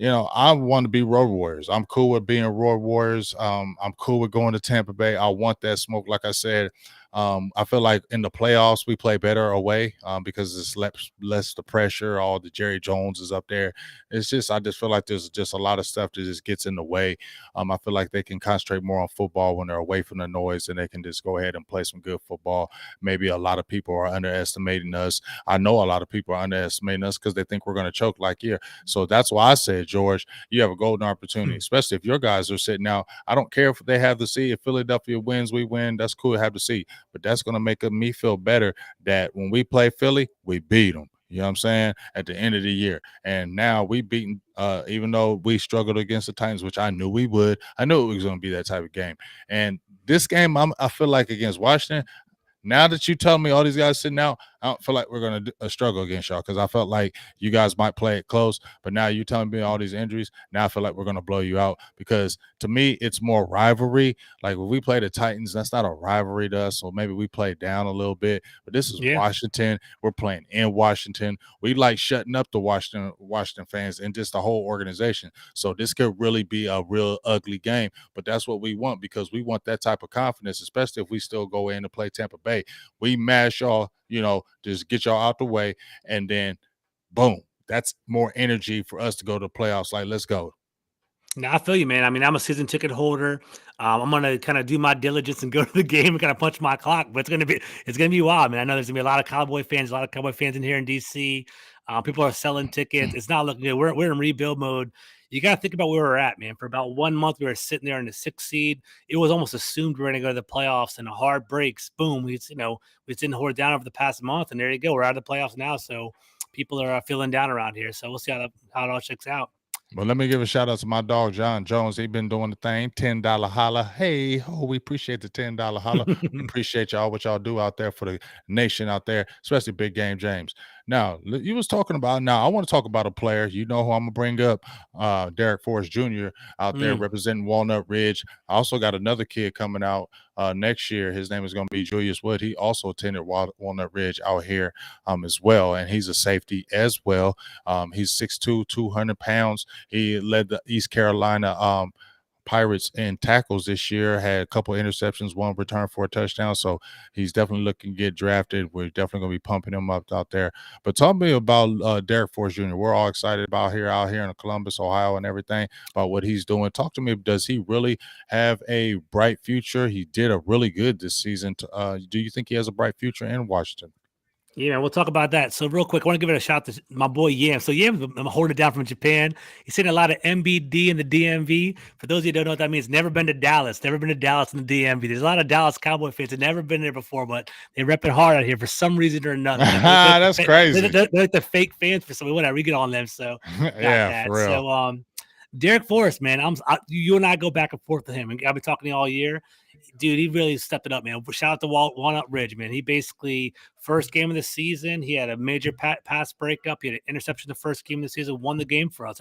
I want to be road warriors. I'm cool with being road warriors. I'm cool with going to Tampa Bay. I want that smoke. Like I said, I feel like in the playoffs we play better away because it's less the pressure. All the Jerry Jones is up there. I just feel like there's just a lot of stuff that just gets in the way. I feel like they can concentrate more on football when they're away from the noise, and they can just go ahead and play some good football. Maybe a lot of people are underestimating us. I know a lot of people are underestimating us because they think we're going to choke like here. So that's why I said, George, you have a golden opportunity, especially if your guys are sitting out. I don't care if they have the seed. If Philadelphia wins, we win. That's cool to have the seed. but that's going to make me feel better that when we play Philly, we beat them. You know what I'm saying? At the end of the year. And now we beaten, even though we struggled against the Titans, which I knew we would. I knew it was going to be that type of game. And this game, I feel like against Washington, now that you tell me all these guys sitting out, I don't feel like we're going to struggle against y'all because I felt like you guys might play it close. But now you telling me all these injuries, now I feel like we're going to blow you out because to me, it's more rivalry. Like when we play the Titans, that's not a rivalry to us. So maybe we play down a little bit. But this is Washington. We're playing in Washington. We like shutting up the Washington fans and just the whole organization. So this could really be a real ugly game. But that's what we want because we want that type of confidence, especially if we still go in to play Tampa Bay. We mash y'all, just get y'all out the way, and then boom, that's more energy for us to go to the playoffs. Like, let's go. Now I feel you, man. I mean, I'm a season ticket holder. I'm gonna kind of do my diligence and go to the game and kind of punch my clock. But it's gonna be wild, man. I know there's gonna be a lot of Cowboy fans, in here in DC. People are selling tickets. It's not looking good. We're in rebuild mode. You got to think about where we're at, man. For about 1 month, we were sitting there in the 6th seed. It was almost assumed we were going to go to the playoffs, and a hard breaks. Boom. We didn't hold down over the past month, and there you go. We're out of the playoffs now, so people are feeling down around here. So we'll see how it all checks out. Well, let me give a shout out to my dog, John Jones. He been doing the thing. $10 holla. Hey, we appreciate the $10 holla. We appreciate y'all, what y'all do out there for the nation out there, especially Big Game James. Now, you was talking about, I want to talk about a player. You know who I'm going to bring up, Derek Forrest Jr. out there representing Walnut Ridge. I also got another kid coming out next year. His name is going to be Julius Wood. He also attended Walnut Ridge out here as well, and he's a safety as well. He's 6'2", 200 pounds. He led the East Carolina Pirates in tackles this year, had a couple of interceptions, one return for a touchdown. So he's definitely looking to get drafted. We're definitely going to be pumping him up out there. But talk to me about Derek Forrest Jr. We're all excited about out here in Columbus, Ohio, and everything about what he's doing. Talk to me. Does he really have a bright future? He did a really good this season. Do you think he has a bright future in Washington? Yeah, we'll talk about that. So real quick, I want to give it a shout to my boy Yam. So Yam, I'm holding it down from Japan. He's seen a lot of MBD in the DMV. For those of you who don't know what that means, never been to Dallas in the DMV. There's a lot of Dallas Cowboy fans that never been there before, but they rep it hard out here for some reason or another. That's crazy. They're like the fake fans for something. Whatever, we get on them. So yeah, for real. So Derek Forrest, man, you and I go back and forth with him, and I've been talking to you all year. Dude, he really stepped it up, man. Shout out to Walnut Ridge, man. He basically, first game of the season, he had a major pass breakup. He had an interception the first game of the season, won the game for us.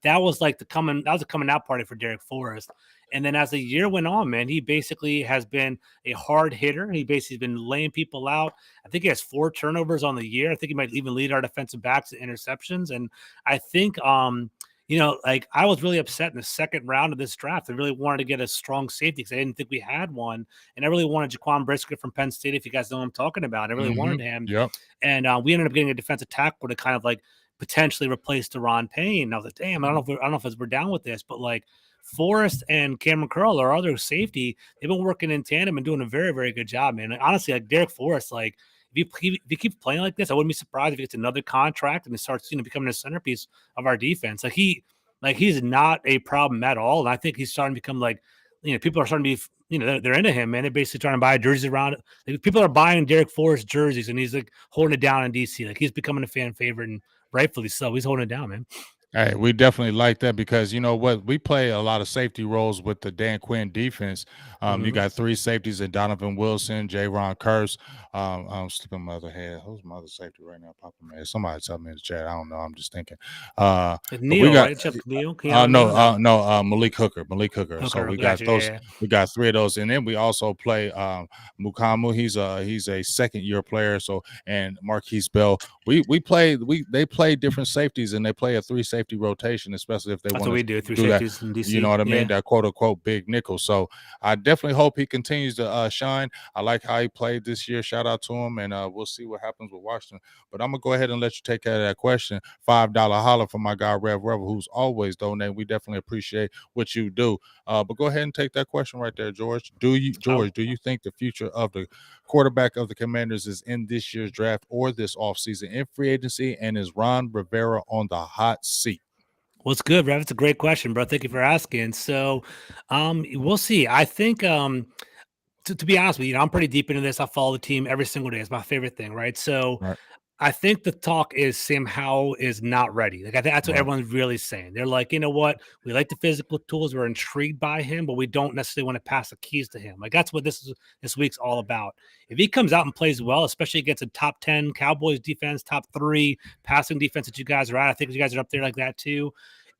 That was a coming out party for Derek Forrest. And then as the year went on, man, he basically has been a hard hitter. He basically has been laying people out. I think he has 4 turnovers on the year. I think he might even lead our defensive backs in interceptions. And I think I was really upset in the second round of this draft. I really wanted to get a strong safety because I didn't think we had one. And I really wanted Jaquan Brisker from Penn State, if you guys know what I'm talking about. I really wanted him. Yep. And we ended up getting a defensive tackle to kind of potentially replace Deron Payne. And I was like, damn, I don't know if we're down with this. But Forrest and Cameron Curl, our other safety, they've been working in tandem and doing a very, very good job, man. Honestly, Derek Forrest, if he keeps playing like this, I wouldn't be surprised if he gets another contract and he starts, becoming a centerpiece of our defense. He's not a problem at all. And I think he's starting to become people are starting to be, they're into him, man. They're basically trying to buy jerseys around it. People are buying Derek Forrest jerseys, and he's holding it down in DC. He's becoming a fan favorite, and rightfully so. He's holding it down, man. Hey, we definitely like that because you know what? We play a lot of safety roles with the Dan Quinn defense. You got 3 safeties in Donovan Wilson, J-Ron Curse. I'm slipping my other head. Who's my other safety right now? Popping my head. Somebody tell me in the chat. I don't know. I'm just thinking. Neil, we got, right? Chuck Neil? No, Malik Hooker. Okay, So we got those. Yeah. We got 3 of those, and then we also play Mukamu. He's a second-year player. So and Marquise Bell. They play different safeties, and they play a 3 safety rotation, especially if they want to do that. In DC. You know what I mean? That quote unquote big nickel. So I definitely hope he continues to shine. I like how he played this year. Shout out to him, and we'll see what happens with Washington. But I'm gonna go ahead and let you take care of that question. $5 holler for my guy Rev Rebel, who's always donating. We definitely appreciate what you do. But go ahead and take that question right there, George. Do you think the future of the quarterback of the Commanders is in this year's draft or this offseason in free agency? And is Ron Rivera on the hot seat? What's good, Rev? It's a great question, bro. Thank you for asking. So we'll see. I think to be honest with you, I'm pretty deep into this. I follow the team every single day. It's my favorite thing, right? So Right. I think the talk is Sam Howell is not ready. Like I think that's what Right. everyone's really saying. They're like, you know what? We like the physical tools. We're intrigued by him, but we don't necessarily want to pass the keys to him. Like that's what this week's all about. If he comes out and plays well, especially against a top 10 Cowboys defense, top 3 passing defense that you guys are at, I think you guys are up there like that too.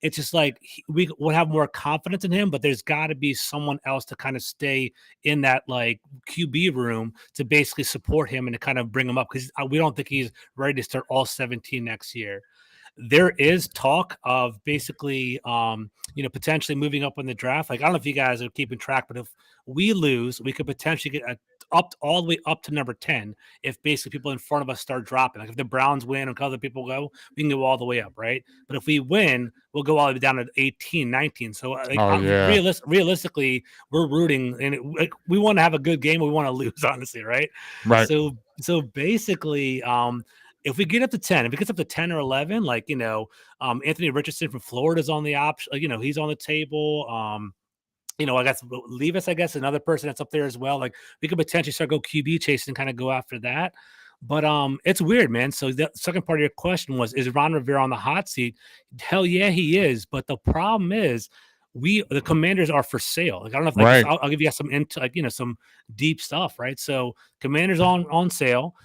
It's just like we will have more confidence in him, but there's got to be someone else to kind of stay in that like QB room to basically support him and to kind of bring him up because we don't think he's ready to start all 17 next year. There is talk of basically, potentially moving up in the draft. Like, I don't know if you guys are keeping track, but if we lose, we could potentially get all the way up to number 10 if basically people in front of us start dropping. Like, if the Browns win and other people go, we can go all the way up, right? But if we win, we'll go all the way down to 18, 19. So, Oh yeah. realistically, we're rooting, and we want to have a good game, but we want to lose, honestly, right? Right. So basically, if we get up to 10, if it gets up to 10 or 11, Anthony Richardson from Florida is on the option, he's on the table. I guess Levis, another person that's up there as well. Like we could potentially start go QB chasing and kind of go after that. But it's weird, man. So the second part of your question was, is Ron Rivera on the hot seat? Hell yeah, he is. But the problem is the Commanders are for sale. Like I don't know if Right. I'll give you some some deep stuff, right? So Commanders on sale.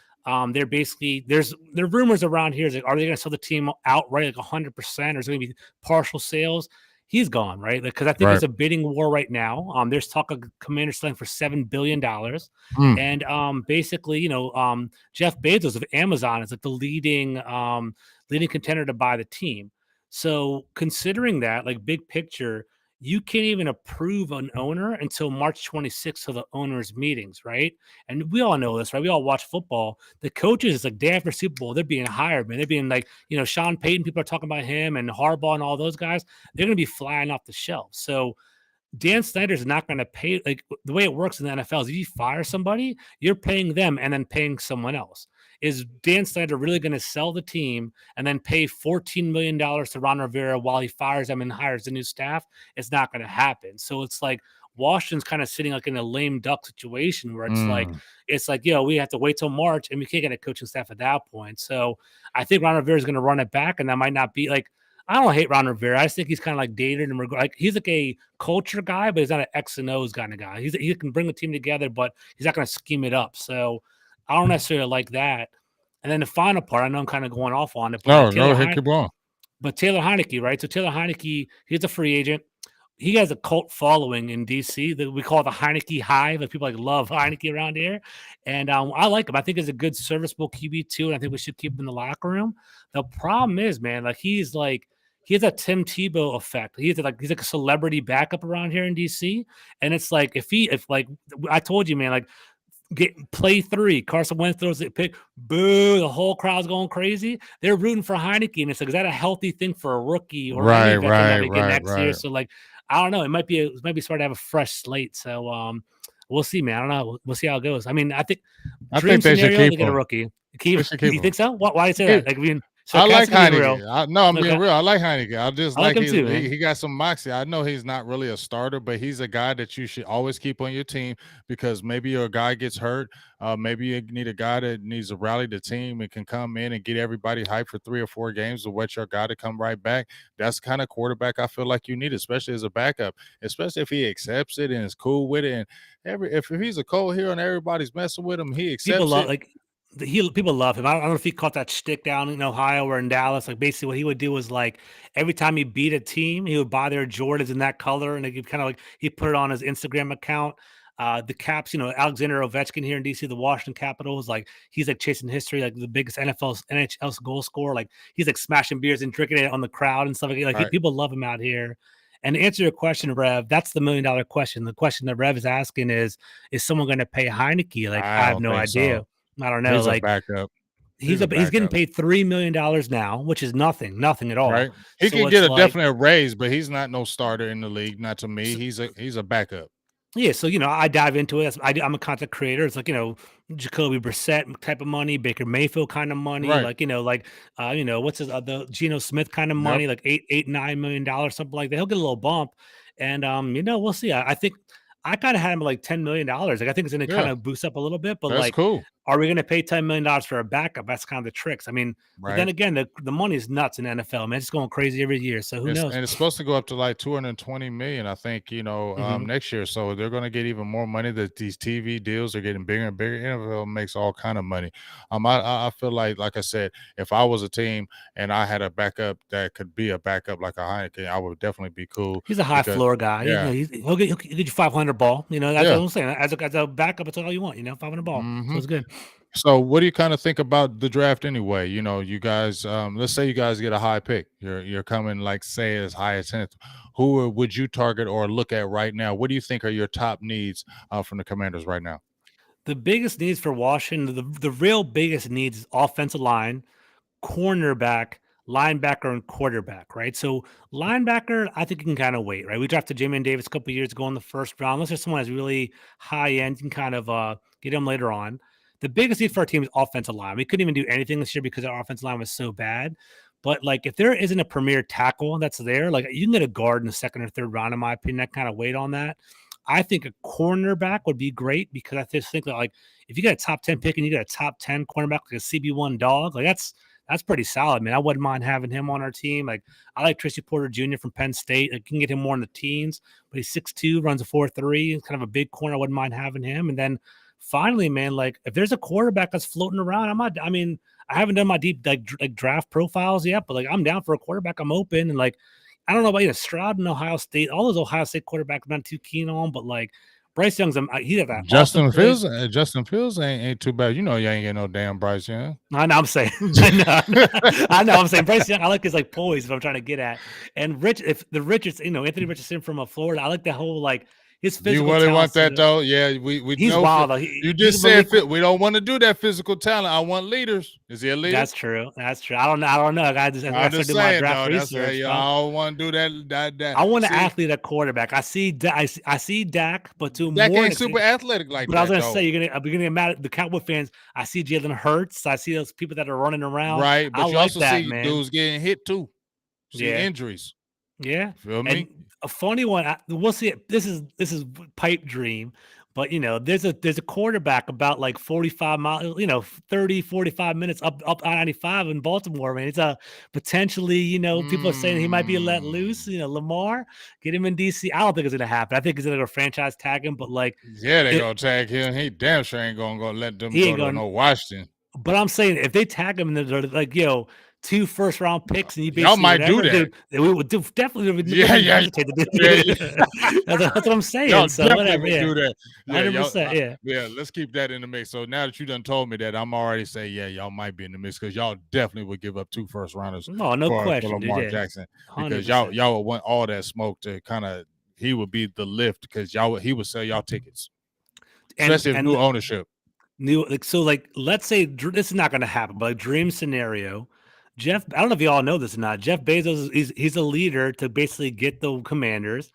They're basically there are rumors around here. Like, are they going to sell the team outright, like 100%, or is it going to be partial sales? He's gone, right? Because I think it's a bidding war right now. There's talk of Commanders selling for $7 billion, and basically, Jeff Bezos of Amazon is like the leading contender to buy the team. So considering that, like big picture, you can't even approve an owner until March 26th for the owners' meetings, right? And we all know this, right? We all watch football. The coaches, like day after Super Bowl, they're being hired, man. They're being like, Sean Payton, people are talking about him and Harbaugh and all those guys. They're going to be flying off the shelf. So Dan Snyder's not going to pay. Like the way it works in the NFL is if you fire somebody, you're paying them and then paying someone else. Is Dan Snyder really going to sell the team and then pay $14 million to Ron Rivera while he fires them and hires the new staff? It's not going to happen. So it's like Washington's kind of sitting like in a lame duck situation where it's like, we have to wait till March and we can't get a coaching staff at that point. So I think Ron Rivera is going to run it back, and that might not be like, I don't hate Ron Rivera. I just think he's kind of like dated and like he's like a culture guy, but he's not an X and O's kind of guy. He can bring the team together, but he's not going to scheme it up. So I don't necessarily like that. And then the final part, I know I'm kind of going off on it. But go ahead, keep going. But Taylor Heineke, right? So Taylor Heineke, he's a free agent. He has a cult following in DC that we call the Heineke Hive. Like people love Heineke around here, and I like him. I think he's a good, serviceable QB too, and I think we should keep him in the locker room. The problem is, man, like he has a Tim Tebow effect. He's like a celebrity backup around here in DC, and it's like if I told you, man, like play 3, Carson Wentz throws it pick, boo, the whole crowd's going crazy. They're rooting for Heineke, and it's like, is that a healthy thing for a rookie or any veteran next year? So like, I don't know. It might be smart to have a fresh slate. So we'll see, man. I don't know. We'll see how it goes. I mean, I think they should keep to get a rookie. You think so? Why do you say that? Like, I like Heineke. I'm being real. I like Heineke. I just like him too, he got some moxie. I know he's not really a starter, but he's a guy that you should always keep on your team because maybe your guy gets hurt. Maybe you need a guy that needs to rally the team and can come in and get everybody hyped for 3 or 4 games to wait your guy to come right back. That's the kind of quarterback I feel like you need, especially as a backup, especially if he accepts it and is cool with it. And if he's a cold hero and everybody's messing with him, he accepts it. People love him. I don't know if he caught that shtick down in Ohio or in Dallas. Like basically what he would do was like every time he beat a team, he would buy their Jordans in that color, and he kind of like he put it on his Instagram account. The Caps, Alexander Ovechkin here in DC, the Washington Capitals, like he's like chasing history, like the biggest NHL goal scorer. Like he's like smashing beers and drinking it on the crowd and stuff like people love him out here. And to answer your question, Rev, that's the $1 million question. The question that Rev is asking is someone going to pay Heineke? Like I have no idea. So. I don't know. He's a backup. He's getting paid $3 million now, which is nothing at all. Right. He can get definitely a raise, but he's not no starter in the league. Not to me. He's a backup. Yeah, so I dive into it. I'm a content creator. It's like Jacoby Brissett type of money, Baker Mayfield kind of money, right. What's his the Geno Smith kind of money, like $8-9 million, something like that. He'll get a little bump, and we'll see. I think I kind of had him like $10 million. Like I think it's going to kind Yeah, of boost up a little bit, but that's like, cool. are we going to pay $10 million for a backup? That's kind of the tricks. I mean, but then Right. again, the money is nuts in the NFL, man. It's going crazy every year. So who knows? It's supposed to go up to like 220 million, I think, Mm-hmm. next year. So they're going to get even more money. That these TV deals are getting bigger and bigger. NFL makes all kind of money. I feel like I said, if I was a team and I had a backup that could be a backup like a Heineken, I would definitely be cool He's a high because floor guy. yeah, He'll get you 500 ball. That's what yeah. I'm saying. As a backup, it's all you want. 500 ball. Hmm. So it's good. So what do you kind of think about the draft anyway? You guys, let's say you guys get a high pick. You're coming like say as high as 10th. Who would you target or look at right now? What do you think are your top needs from the Commanders right now? The biggest needs for Washington, the real biggest needs is offensive line, cornerback, linebacker, and quarterback, right? So linebacker, I think you can kind of wait, right? We drafted Jamin Davis a couple years ago in the first round. Unless there's someone that's really high end, you can kind of get him later on. The biggest need for our team is offensive line. We couldn't even do anything this year because our offensive line was so bad. But like, if there isn't a premier tackle that's there, like you can get a guard in the second or third round, in my opinion. That kind of wait on that. I think a cornerback would be great because I just think that like if you got a top 10 pick and you got a top 10 cornerback like a CB1 dog, like that's pretty solid, man. I wouldn't mind having him on our team. Like I like Tracy Porter Jr. from Penn State. I can get him more in the teens, but he's 6'2", runs a 4.3, and kind of a big corner. I wouldn't mind having him. And then finally, man, like if there's a quarterback that's floating around, I haven't done my deep like draft profiles yet, but like I'm down for a quarterback. I'm open and like I don't know about Stroud and Ohio State. All those Ohio State quarterbacks I'm not too keen on, but like Bryce Young's he had that awesome play. Justin Fields ain't too bad. You ain't getting no damn Bryce Young. I know I'm saying. I know I'm saying Bryce Young. I like his like poise. What I'm trying to get at. And Anthony Richardson from Florida. I like that whole like his You physical. really want that though? Yeah, we he's know. Wild though. You just said we don't want to do that physical talent. I want leaders. Is he a leader? That's true. I don't know. I just do my draft research. I don't want to do that. I want an athlete at quarterback. I see Dak, but Dak more ain't super athletic like that. But I was gonna say you're gonna get mad at the Cowboy fans. I see Jalen Hurts. I see those people that are running around. Right, but I you like also that, see man. dudes getting hit too. See injuries. Yeah, feel me? And a funny one. We'll see. This is pipe dream, but there's a quarterback about like 45 miles, 30, 45 minutes up I-95 in Baltimore. Man, it's a potentially, people are saying he might be let loose. Lamar, get him in DC. I don't think it's gonna happen. I think he's gonna go franchise tag him, but like, they gonna tag him. He damn sure ain't gonna let them go to no Washington. But I'm saying if they tag him and they're like, 2 first-round picks, and you basically y'all might do that. Dude, we would definitely. Hesitate to do. That's what I'm saying. Y'all so whatever. Do that. 100%. Yeah. Let's keep that in the mix. So now that you done told me that, I'm already saying, y'all might be in the mix because y'all definitely would give up 2 first rounders. No question, for Lamar dude, Jackson 100%. because y'all would want all that smoke to kind of. He would be the lift because he would sell y'all tickets, especially if new ownership. Let's say this is not going to happen, but a dream scenario. Jeff, I don't know if you all know this or not. Jeff Bezos, he's a leader to basically get the Commanders.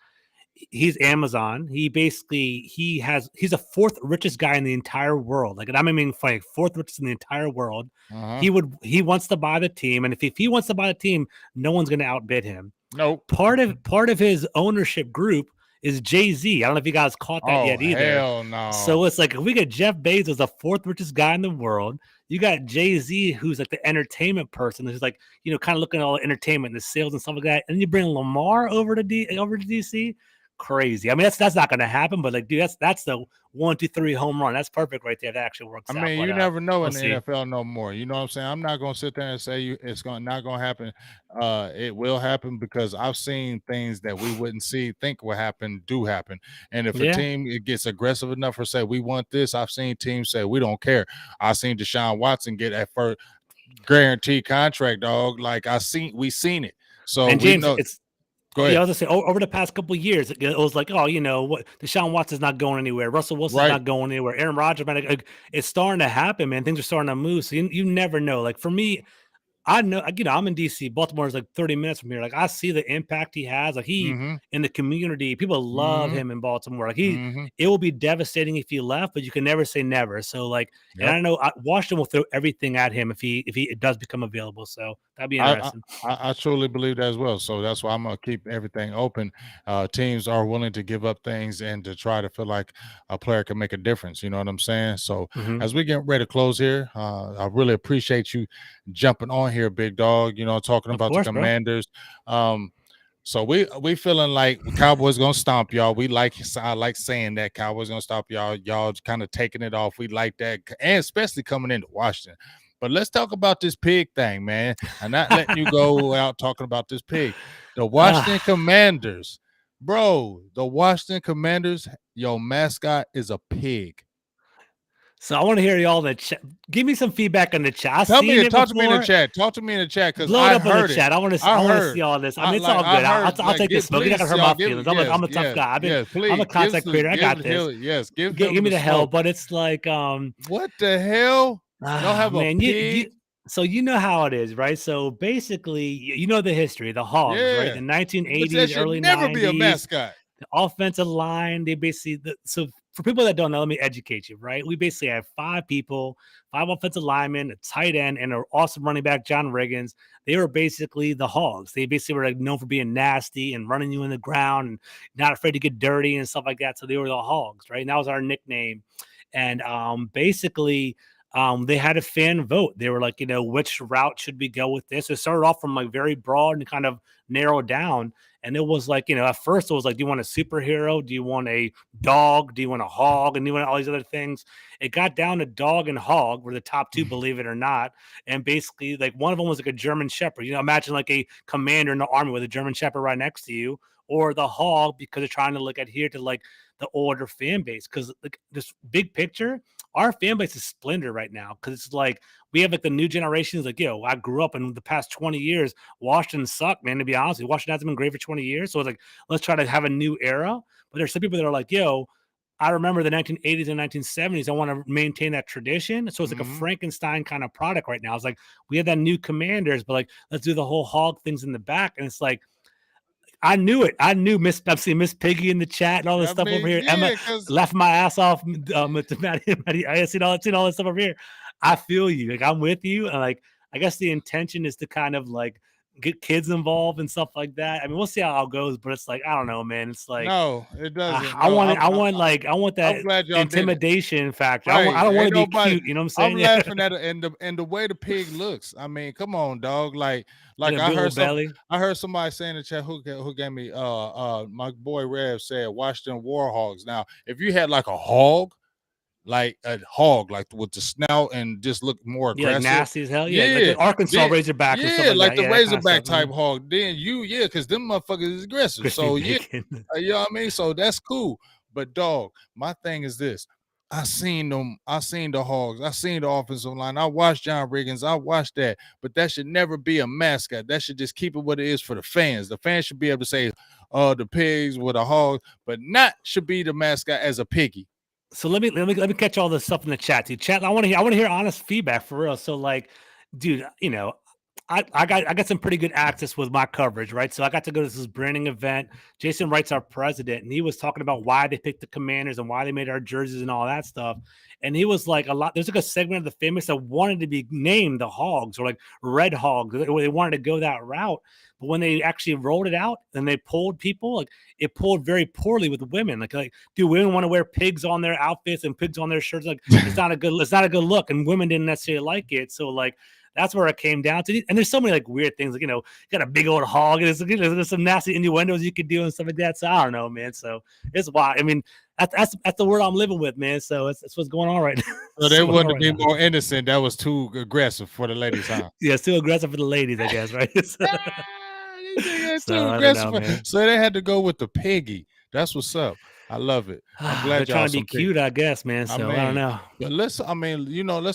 He's Amazon. He's a 4th richest guy in the entire world. Like, I'm mean, funny, 4th richest in the entire world. Uh-huh. He wants to buy the team, and if he wants to buy the team, no one's going to outbid him. Nope. Part of his ownership group is Jay-Z. I don't know if you guys caught that yet either. Hell no. So it's like if we get Jeff Bezos, the 4th richest guy in the world, you got Jay-Z, who's like the entertainment person, who's like, kind of looking at all the entertainment and the sales and stuff like that. And you bring Lamar over to DC. Crazy. I mean, that's not going to happen, but like, dude, that's the 1, 2, 3 home run. That's perfect right there. That actually works out. I mean, you never know in the NFL no more. You know what I'm saying? I'm not going to sit there and say it's not going to happen. It will happen because I've seen things that we wouldn't think will happen, do happen. And if a team it gets aggressive enough or say, we want this, I've seen teams say, we don't care. I've seen Deshaun Watson get that first guaranteed contract, dog. Like we seen it. So and James, we know. Go ahead. Yeah, I was gonna say over the past couple of years, it was like, what Deshaun Watson's not going anywhere. Russell Wilson's not going anywhere. Aaron Rodgers, man, it's starting to happen, man. Things are starting to move. So you never know. Like for me, I know, I'm in DC. Baltimore is like 30 minutes from here. Like I see the impact he has. Like in the community, people love him in Baltimore. Like it will be devastating if he left, but you can never say never. So like, and I know Washington will throw everything at him if it does become available. So That'd be I, interesting. I truly believe that as well. So that's why I'm gonna keep everything open. Teams are willing to give up things and to try to feel like a player can make a difference. You know what I'm saying? So Hmm. as we get ready to close here, I really appreciate you jumping on here, big dog. You know, talking Of about the course, bro. Commanders. So we feeling like Cowboys gonna stomp y'all. I like saying that Cowboys gonna stop y'all. Y'all kind of taking it off. We like that, and especially coming into Washington. But let's talk about this pig thing, man. I'm not letting you go out talking about this pig. The Washington Ah, Commanders, bro. The Washington Commanders. Your mascot is a pig. so I want to hear y'all in the chat. Give me some feedback in the chat. I've Tell me, seen it talk to me in the before. chat. Talk to me in the chat because Blow it I up in the heard it. chat. I I want to heard. see all this. I I mean, it's all I good. heard. I'll Like, take the smoke. You're not gonna please, hurt y'all my give. feelings. Yes, I'm a tough yes, guy. yes. I'm a Please content creator. I got give this. yes. Give Give him me the the hell. smoke. But it's like What the hell? Y'all have a man, you pig? so you know how it is, right? So basically, you know the history, the Hogs, right? Yeah. The But that 1980s, should early never be a 90s, mascot. the offensive line. They basically so for people that don't know, let me educate you, right? We basically have five people, five offensive linemen, a tight end, and an awesome running back, John Riggins. They were basically the Hogs. They basically were like known for being nasty and running you in the ground and not afraid to get dirty and stuff like that. So they were the Hogs, right? And that was our nickname. And basically, they had a fan vote. They were like, which route should we go with this? It started off from like very broad and kind of narrowed down. And it was like, at first it was like, do you want a superhero? Do you want a dog? Do you want a hog? And do you want all these other things? It got down to dog and hog were the top two, believe it or not. And basically, like one of them was like a German Shepherd. Imagine like a commander in the army with a German Shepherd right next to you, or the hog because they're trying to like adhere to like the older fan base. Because like this big picture, our fan base is splintered right now because it's like we have like the new generations. Like, I grew up in the past 20 years. Washington sucked, man. To be honest, Washington hasn't been great for 20 years. So it's like, let's try to have a new era. But there's some people that are like, I remember the 1980s and 1970s. I want to maintain that tradition. So it's like a Mm-hmm. Frankenstein kind of product right now. It's like we have that new Commanders, but like let's do the whole hog things in the back. And it's like I knew it. I knew I'm seeing Miss Piggy in the chat and all this I stuff over mean, here. Emma yeah, because laughing my ass off with Maddie. I seen all this stuff over here. I feel you. Like I'm with you. And like I guess the intention is to kind of like get kids involved and stuff like that. I mean, we'll see how it goes, but it's like I don't know, man. It's like no, it doesn't. I No, want it. I want I'm that glad y'all did it. intimidation factor. Right. I don't want Ain't to be nobody. cute. You know what I'm I'm saying? Yeah. laughing at it and the way the pig looks. I mean, come on, dog. Like In a I big heard old belly. I heard somebody say in the chat who gave me my boy Rev said Washington Warhogs. Now, if you had like a hog, like with the snout and just look more Yeah, like aggressive. nasty as hell. Yeah, like Yeah. an Arkansas Then, Razorback and stuff like like that. the Yeah, that kind of Razorback stuff. type hog. Then because them motherfuckers is aggressive. Crispy So yeah, bacon. you know what I mean? So that's cool. But dog, my thing is this. I seen them. I seen the Hogs. I seen the offensive line. I watched John Riggins. I watched that. But that should never be a mascot. That should just keep it what it is for the fans. The fans should be able to say, the pigs with a hog, but not should be the mascot as a piggy. So let me catch all this stuff in the chat. Dude, chat. I want to hear honest feedback for real. So like, dude, I got some pretty good access with my coverage, right? So I got to go to this branding event. Jason Wright's our president, and he was talking about why they picked the Commanders and why they made our jerseys and all that stuff. And he was like, there's like a segment of the famous that wanted to be named the Hogs or like Red Hogs. They wanted to go that route. But when they actually rolled it out and they polled people, like it pulled very poorly with women. Like, do women want to wear pigs on their outfits and pigs on their shirts? Like, it's not a good look. And women didn't necessarily like it. So like, that's where it came down to. And there's so many like weird things, like, you got a big old hog. And there's some nasty innuendos you could do and stuff like that. So I don't know, man. So it's wild. I mean, that's the word I'm living with, man. So that's what's going on right now. So they wanted to be more innocent. That was too aggressive for the ladies, huh? Yeah, it's too aggressive for the ladies, I guess, right? Too aggressive. So they had to go with the piggy. That's what's up. I love it. I'm glad they're trying to be cute, I guess, man. So I don't know. But let's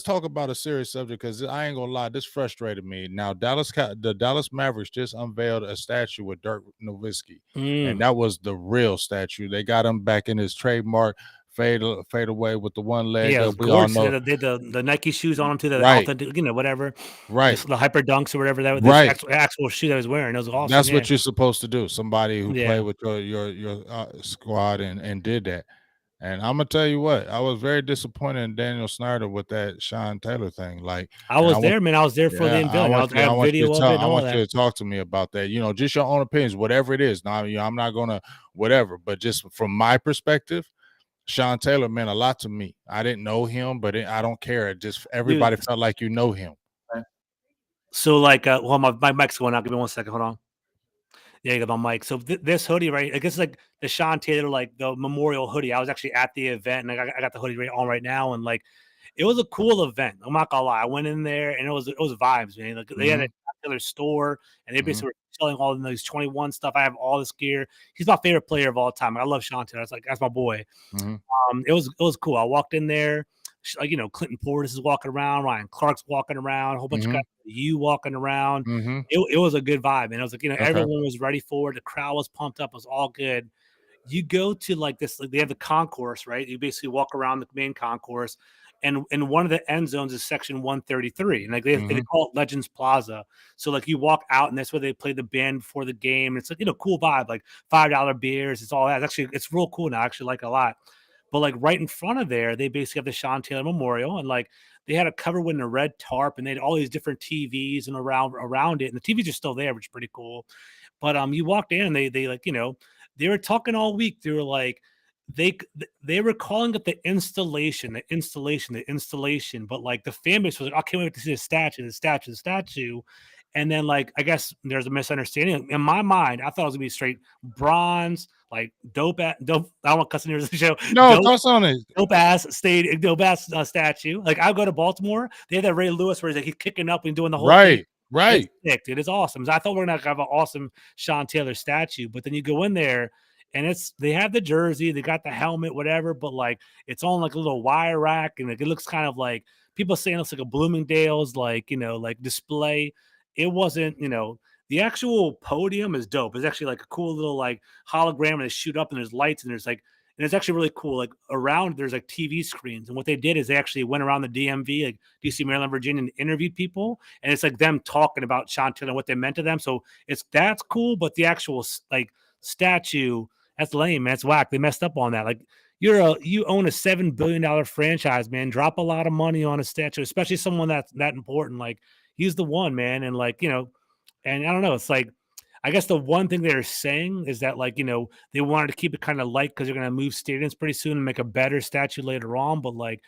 talk about a serious subject because I ain't gonna lie, this frustrated me. Now, the Dallas Mavericks just unveiled a statue with Dirk Nowitzki, and that was the real statue. They got him back in his trademark fade away with the one leg. Yeah, we all know. They did the Nike shoes on him to the authentic, whatever. Right. The Hyper Dunks or whatever that was. Actual shoe that I was wearing. It was awesome. That's what you're supposed to do. Somebody who played with your squad and did that. And I'm gonna tell you what, I was very disappointed in Daniel Snyder with that Sean Taylor thing. Like, I and was there, man. I was there for the unveiling. I I have want you to video of it talk, and I all want that. you to talk to me about that. Just your own opinions, whatever it is. Now, I'm not gonna whatever, but just from my perspective, Sean Taylor meant a lot to me. I didn't know him, but I don't care. It just everybody Dude, felt like you know him. so like, well, my mic's going out. Give me 1 second. Hold on. Yeah, you got my mic. So this hoodie, right? I guess like the Sean Taylor, like the memorial hoodie. I was actually at the event, and I got the hoodie on right now, and like it was a cool event. I'm not gonna lie. I went in there, and it was vibes, man. Like they had a Taylor store, and they basically were selling all of these 21 stuff. I have all this gear. He's my favorite player of all time. I love Sean Taylor. That's my boy. It was cool. I walked in there, like Clinton Portis is walking around, Ryan Clark's walking around, a whole bunch of guys, you walking around. It was a good vibe, and I was like, Okay. everyone was ready for it. The crowd was pumped up. It was all good. You go to like this, like they have the concourse, right? You basically walk around the main concourse, and one of the end zones is section 133, and like they call it Legends Plaza. So like you walk out, and that's where they play the band before the game. It's like cool vibe, like $5 beers. It's all that. It's real cool now. I actually like it a lot. But like right in front of there, they basically have the Sean Taylor Memorial, and like they had a cover with a red tarp, and they had all these different TVs and around it, and the TVs are still there, which is pretty cool. But you walked in, and they like they were talking all week. They were like they were calling it the installation, but like the fan base was like, I can't wait to see the statue. And then, like, I guess there's a misunderstanding. In my mind, I thought it was gonna be straight bronze, like dope. I don't want cussing here the show. No, toss on it. Dope ass statue. Like, I go to Baltimore, they have that Ray Lewis where he's kicking up and doing the whole thing. Right. It's sick, dude. It's awesome. I thought we are gonna have an awesome Sean Taylor statue, but then you go in there and they have the jersey, they got the helmet, whatever, but like it's on like a little wire rack, and like, it looks kind of like people saying it looks like a Bloomingdale's, like like display. It wasn't, the actual podium is dope. It's actually like a cool little like hologram, and they shoot up, and there's lights, and and it's actually really cool. Like around there's like TV screens, and what they did is they actually went around the DMV, like DC, Maryland, Virginia, and interviewed people, and it's like them talking about Sean Taylor and what they meant to them. So that's cool, but the actual like statue, that's lame, man. It's whack. They messed up on that. Like you own a $7 billion franchise, man. Drop a lot of money on a statue, especially someone that's that important. Like he's the one, man. And like, and I don't know, it's like, I guess the one thing they're saying is that like, they wanted to keep it kind of light because they're going to move stadiums pretty soon and make a better statue later on. But like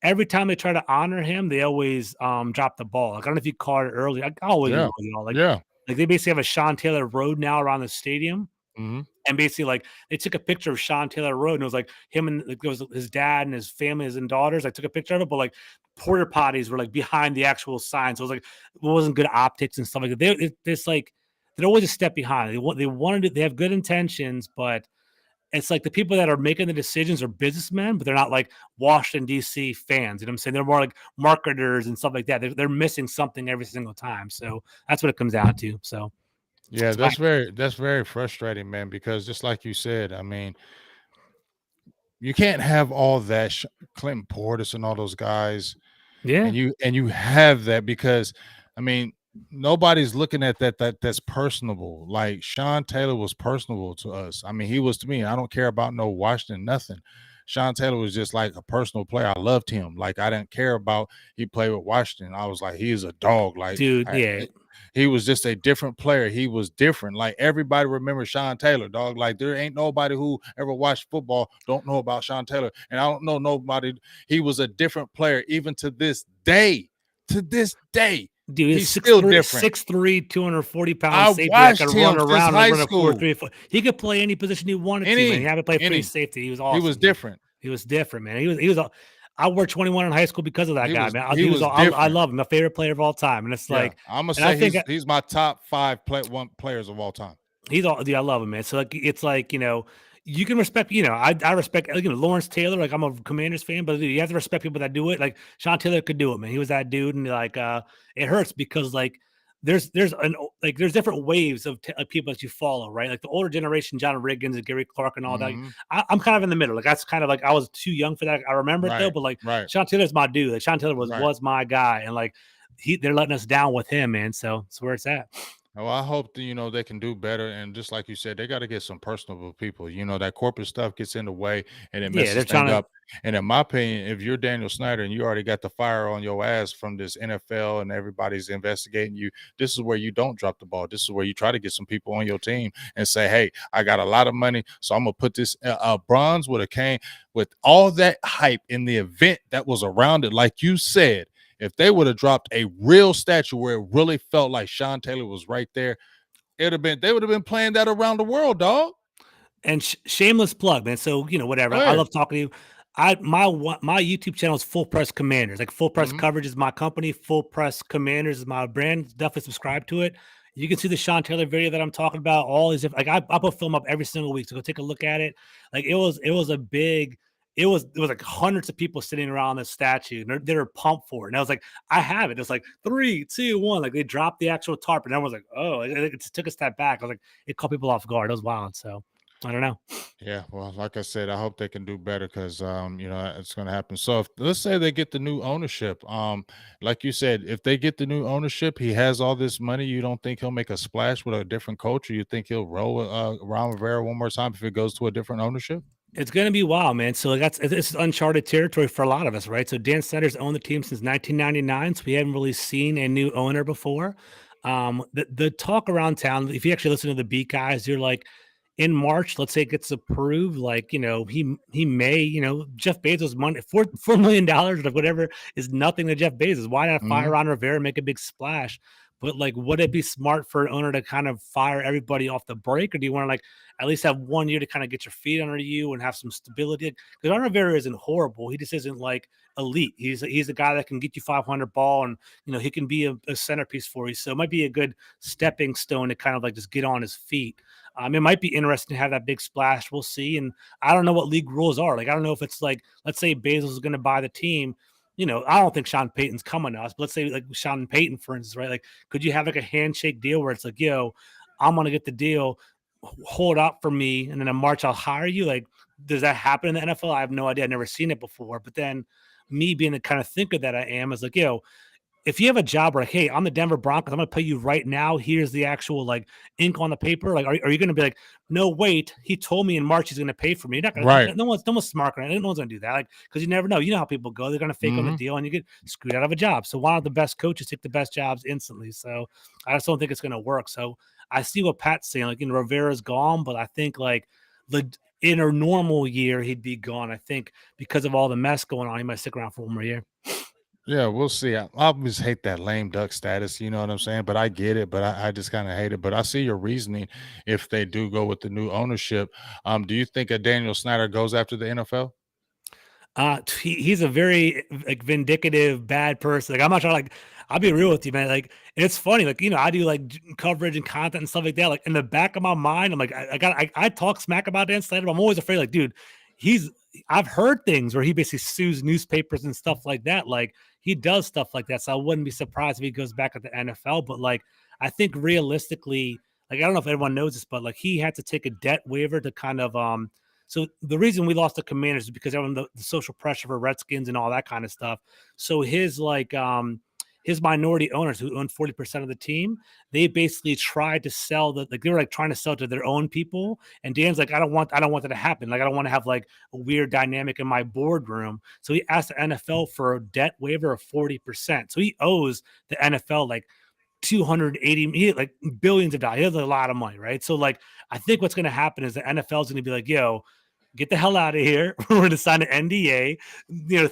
every time they try to honor him, they always drop the ball. Like, I don't know if you caught it early. I always like they basically have a Sean Taylor Road now around the stadium. And basically, like, they took a picture of Sean Taylor Road, and it was like him and like, it was his dad and his family and daughters. I took a picture of it, but like porta potties were like behind the actual sign, so it was like it wasn't good optics and stuff like that. It's like they're always a step behind. They wanted it. They have good intentions, but it's like the people that are making the decisions are businessmen, but they're not like Washington D.C. fans. You know what I'm saying? They're more like marketers and stuff like that. They're missing something every single time. So that's what it comes down to. So. Yeah, that's very frustrating, man, because just like you said, I mean, you can't have all that Clinton Portis and all those guys. Yeah. And you have that because, I mean, nobody's looking at that's personable. Like Sean Taylor was personable to us. I mean, he was to me. I don't care about no Washington, nothing. Sean Taylor was just like a personal player. I loved him. Like, I didn't care about he played with Washington. I was like, he is a dog. Like, dude, yeah. He was just a different player. He was different. Like, everybody remembers Sean Taylor, dog. Like, there ain't nobody who ever watched football don't know about Sean Taylor. And I don't know nobody. He was a different player even to this day. To this day. Dude, he's still different. 6'3", 240-pound safety that can run around and run a 4.3. He could play any position he wanted to. Man. He had to play free safety. He was awesome. He was different. He was different, man. He was. I wore 21 in high school because of that guy, man. I love him, my favorite player of all time. And it's like, I'm gonna say he's my top 5 players of all time. Dude, I love him, man. So like, it's like, you can respect, I respect, Lawrence Taylor. Like, I'm a Commanders fan, but you have to respect people that do it. Like Sean Taylor could do it, man. He was that dude, and like, it hurts because like there's different waves of people that you follow, right? Like the older generation, John Riggins and Gary Clark and all that. I'm kind of in the middle. Like, that's kind of like, I was too young for that. I remember it though, but like Sean Taylor's my dude. Like Sean Taylor was my guy, and like they're letting us down with him, man. So that's where it's at. Oh, I hope that, they can do better. And just like you said, they got to get some personable people. That corporate stuff gets in the way and it Yeah, messes they're things trying to. up. And in my opinion, if you're Daniel Snyder and you already got the fire on your ass from this NFL and everybody's investigating you, this is where you don't drop the ball. This is where you try to get some people on your team and say, hey, I got a lot of money. So I'm going to put this bronze with a cane with all that hype in the event that was around it. Like you said, if they would have dropped a real statue where it really felt like Sean Taylor was right there, they would have been playing that around the world, dog. And shameless plug, man. So whatever. Go I ahead. love talking to you. My YouTube channel is Full Press Commanders. Like Full Press Mhm. Coverage is my company. Full Press Commanders is my brand. Definitely subscribe to it. You can see the Sean Taylor video that I'm talking about. All these different, like I put film up every single week. So go take a look at it. Like it was a big. It was like hundreds of people sitting around this statue, and they're pumped for it. And I was like, I have it. It was like 3, 2, 1. Like they dropped the actual tarp, and everyone was like, oh, it took a step back. I was like, it caught people off guard. It was wild. So I don't know. Yeah, well, like I said, I hope they can do better because it's going to happen. So if let's say they get the new ownership, like you said, if they get the new ownership, he has all this money. You don't think he'll make a splash with a different culture? You think he'll roll Ron Rivera one more time if it goes to a different ownership? It's gonna be wild, man. So like this is uncharted territory for a lot of us, right? So Dan Snyder's owned the team since 1999, so we haven't really seen a new owner before. The talk around town, if you actually listen to the beat guys, you're like, in March, let's say it gets approved, like he may, Jeff Bezos money $4 million or whatever is nothing to Jeff Bezos. Why not fire Mhm. Ron Rivera, make a big splash? But like, would it be smart for an owner to kind of fire everybody off the break, or do you want to like at least have 1 year to kind of get your feet under you and have some stability? Because Ron Rivera isn't horrible. He just isn't like elite. He's a guy that can get you 500 ball, and he can be a centerpiece for you. So it might be a good stepping stone to kind of like just get on his feet. It might be interesting to have that big splash. We'll see. And I don't know what league rules are. Like, I don't know if it's like, let's say Bezos is going to buy the team. I don't think Sean Payton's coming to us, but let's say like Sean Payton, for instance, right? Like, could you have like a handshake deal where it's like, yo, I'm going to get the deal, hold out for me, and then in March I'll hire you? Like, does that happen in the NFL? I have no idea. I've never seen it before. But then me being the kind of thinker that I am is like, yo, if you have a job where like, hey, I'm the Denver Broncos, I'm gonna pay you right now. Here's the actual like ink on the paper. Like, are you gonna be like, no, wait, he told me in March he's gonna pay for me? You're not gonna. Right. No one's smart. No one's gonna do that. Like, because you never know. You know how people go. They're gonna fake on the Mhm. deal, and you get screwed out of a job. So why don't the best coaches take the best jobs instantly? So I just don't think it's gonna work. So I see what Pat's saying. Like, Rivera's gone, but I think like the in a normal year he'd be gone. I think because of all the mess going on, he might stick around for 1 more year. Yeah, we'll see. I always hate that lame duck status, you know what I'm saying? But I get it, but I just kind of hate it. But I see your reasoning if they do go with the new ownership. Do you think a Daniel Snyder goes after the NFL? He's a very like vindicative bad person. Like I'm not trying to like. I'll be real with you, man. Like it's funny. Like I do like coverage and content and stuff like that. Like in the back of my mind, I'm like, I talk smack about Dan Snyder, but I'm always afraid. Like, dude, he's. I've heard things where he basically sues newspapers and stuff like that. Like he does stuff like that. So I wouldn't be surprised if he goes back at the NFL. But like, I think realistically, like I don't know if everyone knows this, but like he had to take a debt waiver to kind of so the reason we lost the Commanders is because everyone the social pressure for Redskins and all that kind of stuff. So his minority owners who own 40% of the team, they basically tried to sell they were like trying to sell to their own people. And Dan's like, I don't want that to happen. Like I don't want to have like a weird dynamic in my boardroom. So he asked the NFL for a debt waiver of 40%. So he owes the NFL like 280 like billions of dollars. He has a lot of money, right? So like I think what's going to happen is the NFL is going to be like, yo, get the hell out of here. We're going to sign an NDA.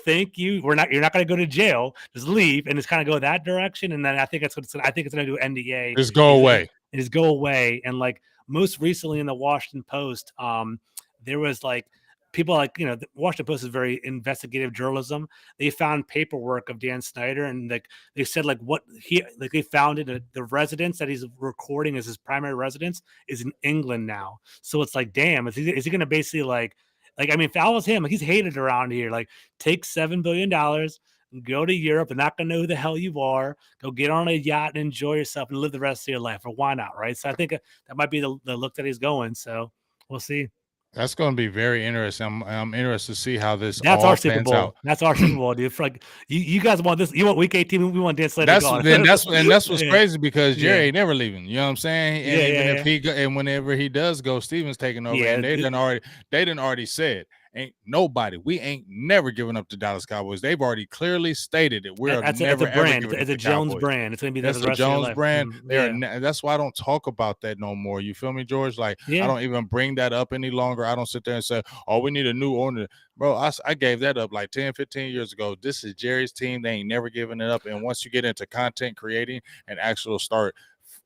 Thank you. You're not going to go to jail. Just leave, and it's kind of go that direction. And then I think I think it's going to do NDA. Just go away. Is go away. And like most recently in the Washington Post, there was like people like the Washington Post is very investigative journalism. They found paperwork of Dan Snyder, and like they said like what he like they found it the residence that he's recording as his primary residence is in England now. So it's like, damn, is he going to basically like I mean, if I was him, like he's hated around here. Like take $7 billion. Go to Europe. They're not gonna know who the hell you are. Go get on a yacht and enjoy yourself and live the rest of your life. Or why not, right? So I think that might be the look that he's going. So we'll see. That's going to be very interesting. I'm interested to see how this That's our all Super pans out. Bowl. That's our Super Bowl, dude. For like you guys want this. You want Week 18. We want Dan Slater That's gone. then that's and that's what's Yeah, crazy because Jerry yeah, ain't never leaving. You know what I'm saying? And yeah, even if yeah, he go, and whenever he does go, Steven's taking over, yeah. and they done already said ain't nobody. We ain't never giving up to Dallas Cowboys. They've already clearly stated it. We are It's a never ever brand. giving up It's a to Jones Cowboys. brand. It's gonna be there for That's the a rest of your Jones life. brand. They are. Yeah, That's why I don't talk about that no more. You feel me, George? Like I yeah. don't even bring that up any longer. I don't sit there and say, "Oh, we need a new owner." Bro, I gave that up like 10, 15 years ago. This is Jerry's team. They ain't never giving it up. And once you get into content creating and actual start,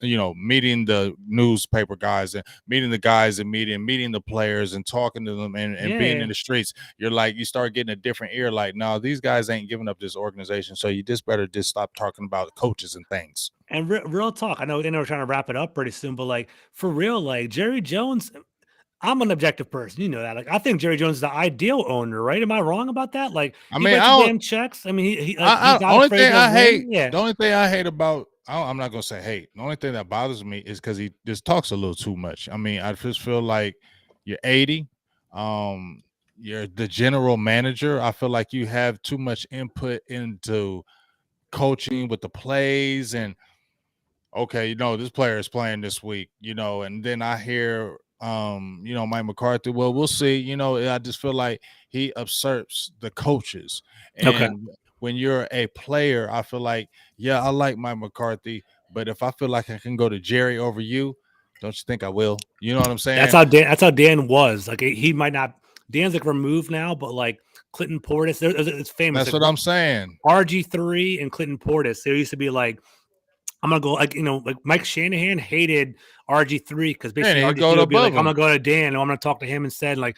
meeting the newspaper guys and meeting the guys in media, meeting the players and talking to them and being Yeah. in the streets, you're like, you start getting a different ear. Like, no, these guys ain't giving up this organization. So you just better just stop talking about coaches and things. And real talk. I know we're trying to wrap it up pretty soon, but like for real, like Jerry Jones, I'm an objective person. You know that. Like I think Jerry Jones is the ideal owner, right? Am I wrong about that? Like I he mean, writes I the don't. damn checks. I mean, he's not Only afraid thing to I win. hate, Yeah. the only thing I hate about, I'm not gonna say hate. The only thing that bothers me is because he just talks a little too much. I mean, I just feel like you're 80, um, you're the general manager. I feel like you have too much input into coaching with the plays and okay, this player is playing this week, and then I hear Mike McCarthy, well, we'll see. I just feel like he usurps the coaches. Okay. And when you're a player, I feel like, yeah, I like Mike McCarthy, but if I feel like I can go to Jerry over you, don't you think I will? You know what I'm saying? That's how Dan was. Like he might not. Dan's like removed now, but like Clinton Portis, it's famous. That's Like what I'm saying. RG3 and Clinton Portis, there used to be like I'm gonna go like Mike Shanahan hated RG3 because And basically he go RG3 would be like, above I'm gonna him. go to Dan and I'm gonna talk to him instead. Like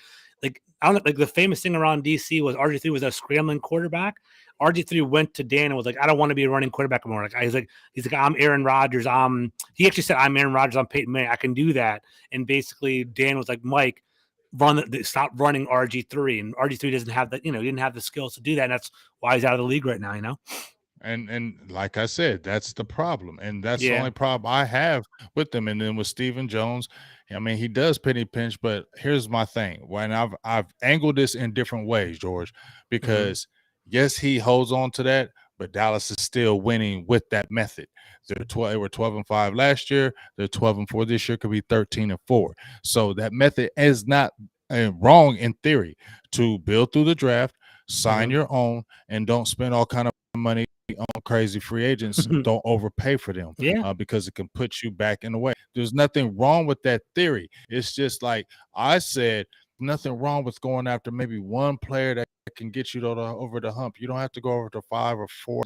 I don't know, like the famous thing around DC was RG3 was a scrambling quarterback. RG3 went to Dan and was like, I don't want to be a running quarterback anymore. Like he's like, I'm Aaron Rodgers. He actually said, I'm Aaron Rodgers. I'm Peyton Manning. I can do that. And basically Dan was like, Mike, stop running RG3. And RG3 doesn't have that, he didn't have the skills to do that. And that's why he's out of the league right now. And like I said, that's the problem, and that's the Yeah. only problem I have with them. And then with Stephen Jones, I mean, he does penny pinch, but here's my thing: when I've angled this in different ways, George, because yes, he holds on to that, but Dallas is still winning with that method. They were 12-5 last year. They're 12-4 this year. Could be 13-4. So that method is not wrong in theory to build through the draft, sign your own, and don't spend all kind of money on crazy free agents. Don't overpay for them Yeah. because it can put you back in the way. There's nothing wrong with that theory. It's just like I said, nothing wrong with going after maybe one player that can get you over the hump. You don't have to go over to 5 or 4.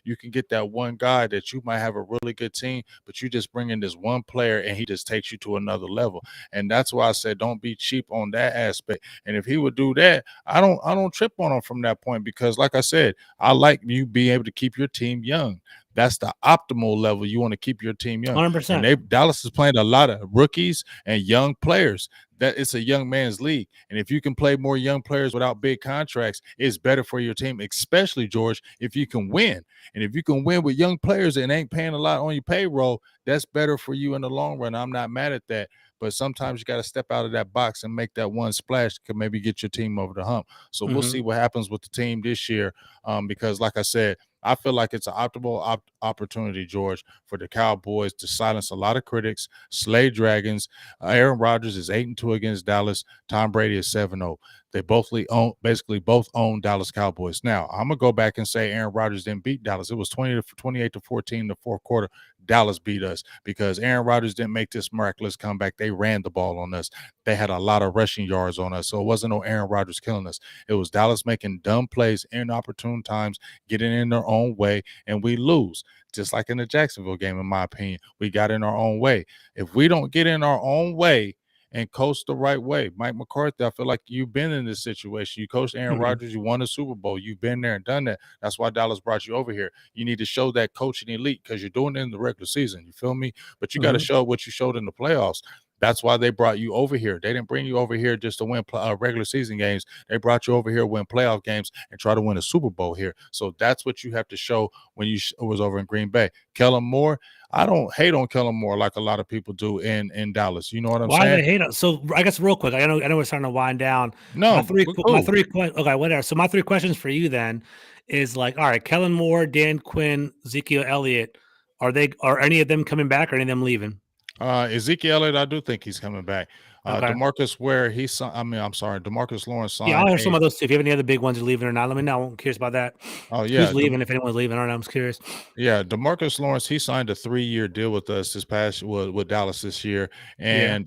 You can get that one guy that you might have a really good team, but you just bring in this one player and he just takes you to another level. And that's why I said don't be cheap on that aspect. And if he would do that, I don't trip on him from that point because, like I said, I like you being able to keep your team young. That's the optimal level. You want to keep your team young. 100%. And Dallas is playing a lot of rookies and young players. That it's a young man's league. And if you can play more young players without big contracts, it's better for your team, especially, George, if you can win. And if you can win with young players and ain't paying a lot on your payroll, that's better for you in the long run. I'm not mad at that. But sometimes you got to step out of that box and make that one splash to maybe get your team over the hump. So we'll see what happens with the team this year because, like I said, I feel like it's an optimal opportunity, George, for the Cowboys to silence a lot of critics, slay dragons. Aaron Rodgers is 8-2 against Dallas. Tom Brady is 7-0. They basically both own Dallas Cowboys. Now, I'm gonna go back and say Aaron Rodgers didn't beat Dallas. It was 28-14 in the fourth quarter. Dallas beat us because Aaron Rodgers didn't make this miraculous comeback. They ran the ball on us. They had a lot of rushing yards on us. So it wasn't no Aaron Rodgers killing us. It was Dallas making dumb plays in opportune times, getting in their own way, and we lose. Just like in the Jacksonville game, in my opinion, we got in our own way. If we don't get in our own way and coach the right way, Mike McCarthy, I feel like you've been in this situation. You coached Aaron Rodgers, you won a Super Bowl. You've been there and done that. That's why Dallas brought you over here. You need to show that coaching elite because you're doing it in the regular season. You feel me? But you got to show what you showed in the playoffs. That's why they brought you over here. They didn't bring you over here just to win regular season games. They brought you over here to win playoff games and try to win a Super Bowl here. So that's what you have to show when you was over in Green Bay. Kellen Moore, I don't hate on Kellen Moore like a lot of people do in Dallas. You know what I'm Why do saying? they hate us? So I guess real quick, I know we're starting to wind down. No, we're cool. Okay, whatever. So my 3 questions for you then is like, all right, Kellen Moore, Dan Quinn, Ezekiel Elliott, are any of them coming back or any of them leaving? Ezekiel Elliott, I do think he's coming back. Okay. DeMarcus Ware, I'm sorry, DeMarcus Lawrence signed. Yeah, I'll hear some of those too. If you have any other big ones leaving or not, let me know. I'm curious about that. Oh yeah, Who's leaving? If anyone's leaving, I don't know. I'm just curious. Yeah, DeMarcus Lawrence, he signed a 3-year deal with us this past with Dallas this year, and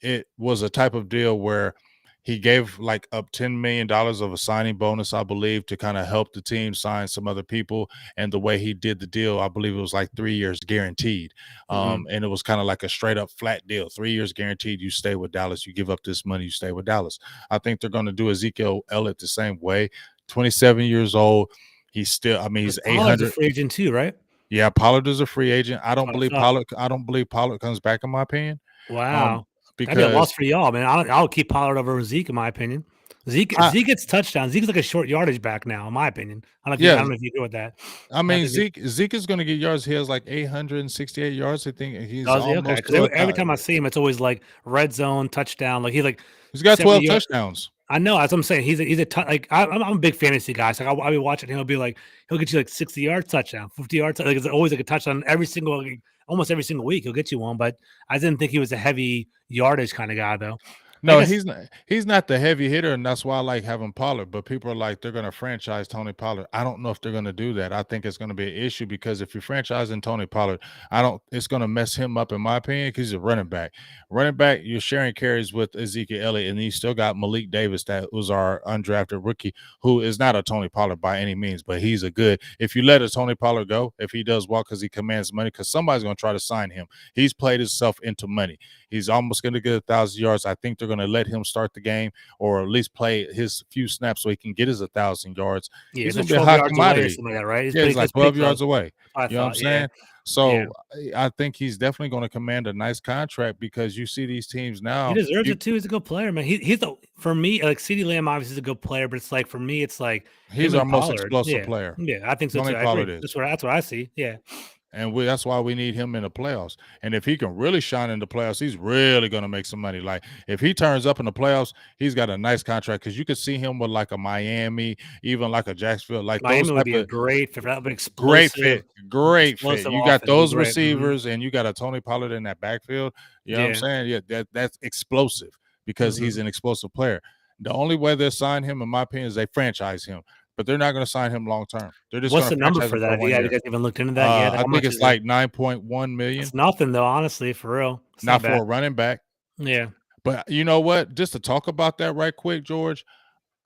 it was a type of deal where he gave like up $10 million of a signing bonus, I believe, to kind of help the team sign some other people. And the way he did the deal, I believe it was like 3 years guaranteed, and it was kind of like a straight up flat deal, 3 years guaranteed. You stay with Dallas, you give up this money, you stay with Dallas. I think they're going to do Ezekiel Elliott the same way. 27 years old. He's still, he's 800. A free agent too, right? Yeah, Pollard is a free agent. I don't believe Pollard comes back, in my opinion. Wow. That'd be a Because loss for y'all, man. I'll keep Pollard over Zeke, in my opinion. Zeke gets touchdowns. Zeke's like a short yardage back now, in my opinion. I don't know if you agree with that. Zeke is going to get yards. He has like 868 yards. I think he's almost okay. Every time I see him, it's always like red zone touchdown. Like he's got 12 touchdowns. I know, as I'm saying, he's I'm a big fantasy guy. So I'll be watching him. He'll get you like 60 yards touchdown, 50 yards. Like it's always like a touchdown almost every single week. He'll get you one. But I didn't think he was a heavy yardage kind of guy, though. No, he's not the heavy hitter, and that's why I like having Pollard. But people are like, they're going to franchise Tony Pollard. I don't know if they're going to do that. I think it's going to be an issue because if you're franchising Tony Pollard, it's going to mess him up, in my opinion, because he's a running back. Running back, you're sharing carries with Ezekiel Elliott, and you still got Malik Davis, that was our undrafted rookie, who is not a Tony Pollard by any means, but he's a good. If you let a Tony Pollard go, if he does well because he commands money, because somebody's going to try to sign him. He's played himself into money. He's almost going to get 1,000 yards. I think they're going to let him start the game, or at least play his few snaps so he can get his 1,000 yards. Yeah, he's going to be a high commodity. Like that, right? He's like 12 yards away. You know what I'm saying? Yeah. So I think he's definitely going to command a nice contract because you see these teams now. He deserves it too. He's a good player, man. For me, like CeeDee Lamb obviously is a good player, but it's like for me, it's like he's our most explosive player. Yeah, I think so too. That's what I see. Yeah. And that's why we need him in the playoffs. And if he can really shine in the playoffs, he's really going to make some money. Like if he turns up in the playoffs, he's got a nice contract because you could see him with like a Miami, even like a Jacksonville. Like Miami would be a great fit. That would be great fit. You got those receivers, and you got a Tony Pollard in that backfield. You know what I'm saying? Yeah, that's explosive because he's an explosive player. The only way they'll sign him, in my opinion, is they franchise him. But they're not going to sign him long term. They're just what's the number for that? Yeah, you guys even looked into that? I think it's like $9.1 million. It's nothing though, honestly, for real. It's not for a running back. Yeah. But you know what? Just to talk about that right quick, George,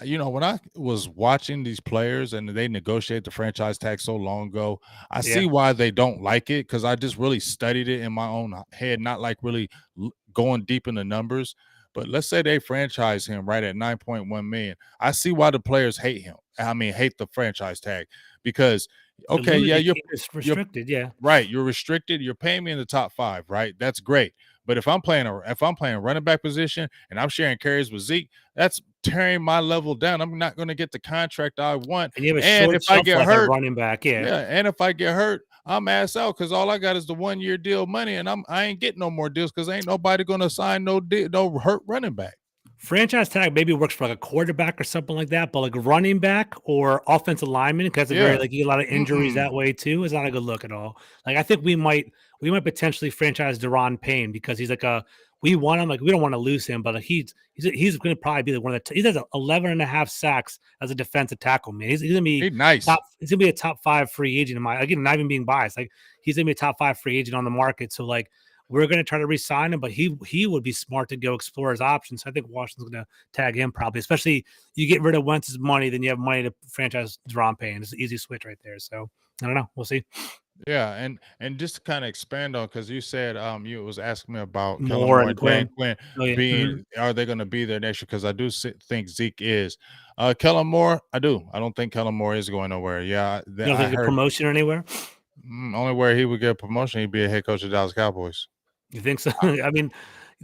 when I was watching these players and they negotiate the franchise tag so long ago, I see why they don't like it because I just really studied it in my own head, not like really going deep in the numbers. But let's say they franchise him right at $9.1 million. I see why the players hate him. Hate the franchise tag because, you're restricted. Right. You're restricted. You're paying me in the top 5, right? That's great. But if I'm playing running back position and I'm sharing carries with Zeke, that's tearing my level down. I'm not going to get the contract I want. And if I get hurt, running back, and if I get hurt, I'm ass out because all I got is the 1-year deal money, and I ain't getting no more deals because ain't nobody going to sign no hurt running back. Franchise tag maybe works for like a quarterback or something like that, but like running back or offensive lineman, because you get a lot of injuries that way too, is not a good look at all. Like I think we might potentially franchise Daron Payne because he's like we want him, like we don't want to lose him, but he's going to probably be like one of he has 11.5 sacks as a defensive tackle, man. He's going to be nice. He's going to be a top 5 free agent not even being biased. Like he's going to be a top 5 free agent on the market. So like we're going to try to re-sign him, but he would be smart to go explore his options. So I think Washington's going to tag him probably, especially you get rid of Wentz's money, then you have money to franchise Daron Payne. It's an easy switch right there. So I don't know. We'll see. Yeah, and just to kind of expand on, because you said you was asking me about Moore and Quinn being are they going to be there next year? Because I do think Zeke is. Kellen Moore, I do. I don't think Kellen Moore is going nowhere. Yeah, you don't think a promotion or anywhere? Only where he would get a promotion, he'd be a head coach of Dallas Cowboys. You think so? I mean,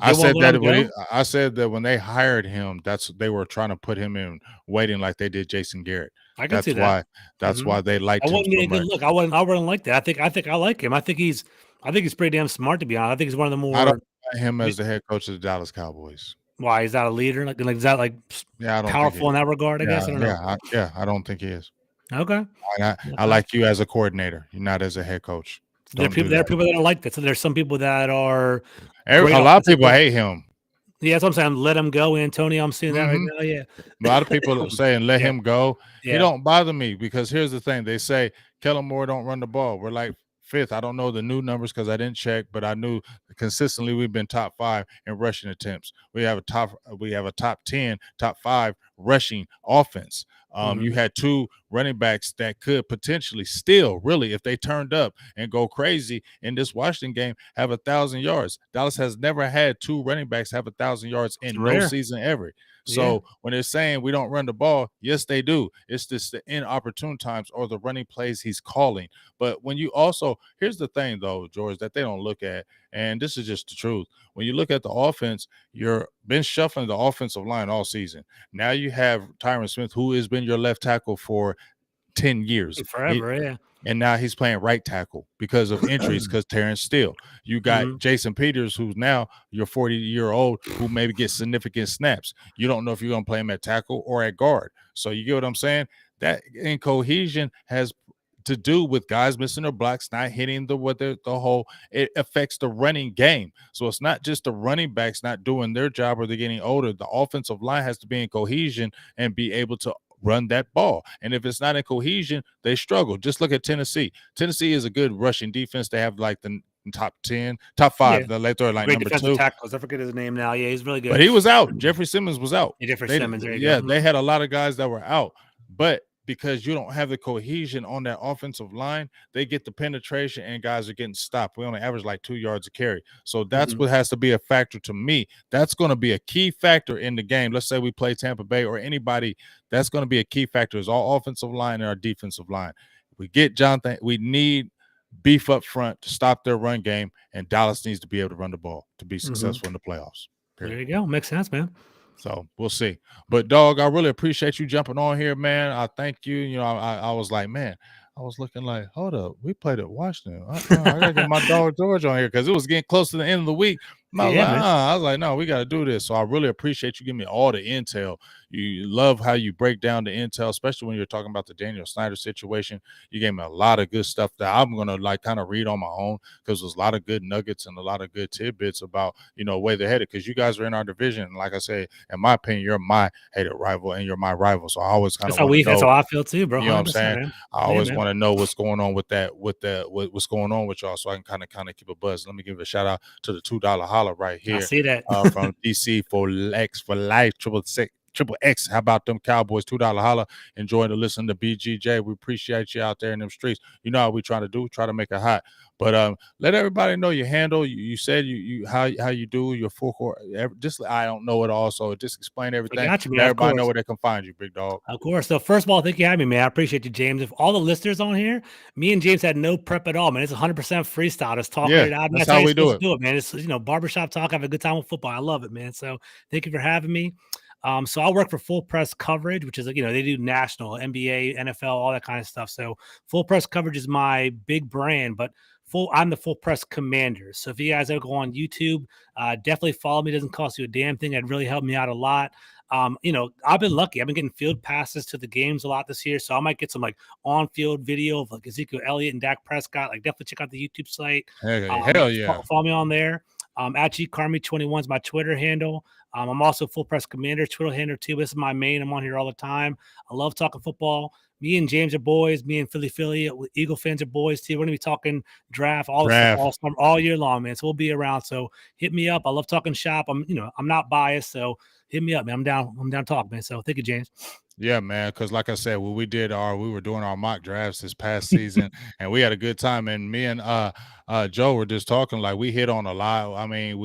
They won't let him go? I said that when they hired him, they were trying to put him in waiting like they did Jason Garrett. I can see That's that. why that's Mhm. why they liked That him wouldn't be so a good much. look. I wouldn't like that. I think I like him. I think he's pretty damn smart, to be honest. I think he's one of the I don't more want him as the head coach of the Dallas Cowboys. why, is that a leader? Like, is that, like, Yeah, I don't think he powerful in is. that regard, I guess? I don't know. I don't think he is. Okay. I Okay. like you as a coordinator, you're not as a head coach. Don't do There are that. people that are like that. So there's some people that are A great lot of offensive people coach. hate him. Yeah, that's what I'm saying. Let him go, Antonio. I'm seeing that right Mhm. now. Yeah. A lot of people are saying let Yeah. him go. He Yeah. don't bother me because here's the thing. They say Kellen Moore don't run the ball. We're like fifth. I don't know the new numbers because I didn't check, but I knew consistently we've been top 5 in rushing attempts. We have a top 10, top 5 rushing offense. You Mhm. had 2 running backs that could potentially still, really, if they turned up and go crazy in this Washington game, have 1,000 yards. Dallas has never had 2 running backs have 1,000 yards It's in no rare. season ever. Yeah. So when they're saying we don't run the ball, yes, they do. It's just the inopportune times or the running plays he's calling. But when you also, here's the thing though, George, that they don't look at, and this is just the truth. When you look at the offense, you've been shuffling the offensive line all season. Now you have Tyron Smith, who has been your left tackle for 10 years. Forever. Yeah. And now he's playing right tackle because of injuries, because Terrence Steele. You got Mhm. Jason Peters, who's now your 40-year-old, who maybe gets significant snaps. You don't know if you're going to play him at tackle or at guard. So you get what I'm saying? That incohesion has to do with guys missing their blocks, not hitting the hole. It affects the running game. So it's not just the running backs not doing their job or they're getting older. The offensive line has to be in cohesion and be able to run that ball. And if it's not in cohesion, they struggle. Just look at Tennessee. Tennessee is a good rushing defense. They have like the top 10, top 5. Yeah. They throw like Great number defensive 2. tackles. I forget his name now. Yeah, he's really But good. he was out. Jeffrey Simmons was out. Jennifer Simmons. There you go. They had a lot of guys that were out. But because you don't have the cohesion on that offensive line, they get the penetration and guys are getting stopped. We only average like 2 yards a carry. So that's Mhm. what has to be a factor to me. That's going to be a key factor in the game. Let's say we play Tampa Bay or anybody. That's going to be a key factor is our offensive line and our defensive line. We get Jonathan. We need beef up front to stop their run game, and Dallas needs to be able to run the ball to be successful in the playoffs. There Period. you go. Makes sense, man. So we'll see. But dog, I really appreciate you jumping on here, man. I thank you. You know, I was like, man, I was looking like, hold up, we played at Washington. I gotta get my dog George on here because it was getting close to the end of the week. I was Yeah, like, man. I was like, no, we got to do this. So I really appreciate you giving me all the intel. You love how you break down the intel, especially when you're talking about the Daniel Snyder situation. You gave me a lot of good stuff that I'm gonna like kind of read on my own because there's a lot of good nuggets and a lot of good tidbits about where they're headed. Because you guys are in our division, and like I said, in my opinion, you're my hated rival and you're my rival. So I always kind of want to That's know. how I feel too, bro. You know what I'm 100%, saying? man. I Yeah, always man. want to know what's going on with what's going on with y'all, so I can kind of keep a buzz. Let me give a shout out to the $2 holler right I here see that. from DC for X for life, triple X. How about them Cowboys? $2 holler. Enjoy to listen to BGJ. We appreciate you out there in them streets. You know how we try to do, try to make it hot. But let everybody know your handle. You said you how you do your full court. Just I don't know it all, so just explain I everything. got you, man. Let Of everybody know course. where they can find you, big dog. Of course. So first of all, thank you for having me, man. I appreciate you, James. If all the listeners on here, me and James had no prep at all, man. It's 100% freestyle. Just talking Yeah, it out. that's That's how how you're we do supposed it. to do it, man. It's barbershop talk. Have a good time with football. I love it, man. So thank you for having me. So I work for Full Press Coverage, which is they do national, NBA, NFL, all that kind of stuff. So Full Press Coverage is my big brand, but I'm the Full Press Commander. So if you guys ever go on YouTube, definitely follow me. It doesn't cost you a damn thing. It'd really help me out a lot. I've been lucky. I've been getting field passes to the games a lot this year. So I might get some like on-field video of like Ezekiel Elliott and Dak Prescott. Like definitely check out the YouTube site. Hell yeah. Follow me on there. At Carmi21 is my Twitter handle. I'm also Full Press Commander Twitter handle too. This is my main. I'm on here all the time. I love talking football. Me and James are boys. Me and Philly Eagle fans are boys too. We're gonna be talking draft, all this stuff all year long, man. So we'll be around. So hit me up. I love talking shop. I'm not biased, so hit me up, man. I'm down to talk, man. So thank you, James. Yeah, man. Because like I said, when we were doing our mock drafts this past season, and we had a good time. And me and Joe were just talking, like we hit on a lot. I mean,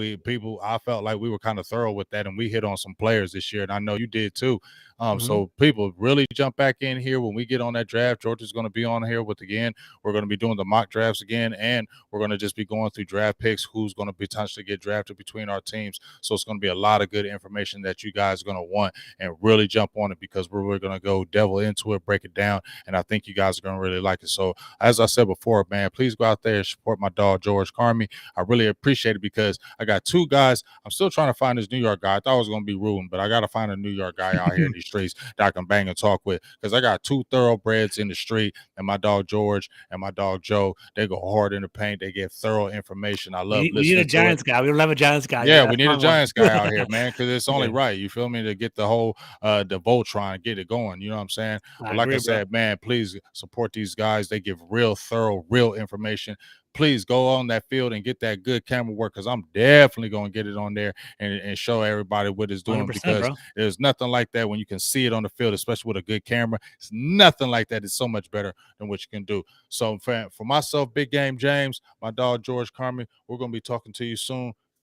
I felt like we were kind of thorough with that, and we hit on some players this year, and I know you did too. Mhm. So people really jump back in here when we get on that draft. George is going to be on here with again. We're going to be doing the mock drafts again, and we're going to just be going through draft picks, who's going to potentially get drafted between our teams. So it's going to be a lot of good information that you guys are going to want and really jump on it because we're really going to go devil into it, break it down, and I think you guys are going to really like it. So as I said before, man, please go out there and support my dog George Carmi. I really appreciate it because I got two guys. I'm still trying to find this New York guy. I thought it was going to be ruined, but I got to find a New York guy out here in these streets that I can bang and talk with because I got two thoroughbreds in the street, and my dog George and my dog Joe. They go hard in the paint. They give thorough information. I love We need a listening to it. Giants guy. We don't have a Giants guy. Yeah, You we gotta need a find one. Giants guy out here, man, because it's only Yeah, right. You feel me? To get the whole the Voltron, get it going. You know what I'm saying? I But like I agree, bro. said, man, please support these guys. They give real thorough, real information. Please go on that field and get that good camera work because I'm definitely going to get it on there and show everybody what it's doing 100%, because bro. there's nothing like that when you can see it on the field, especially with a good camera. It's nothing like that. It's so much better than what you can do. So for myself, Big Game James, my dog George Carmi, we're going to be talking to you soon.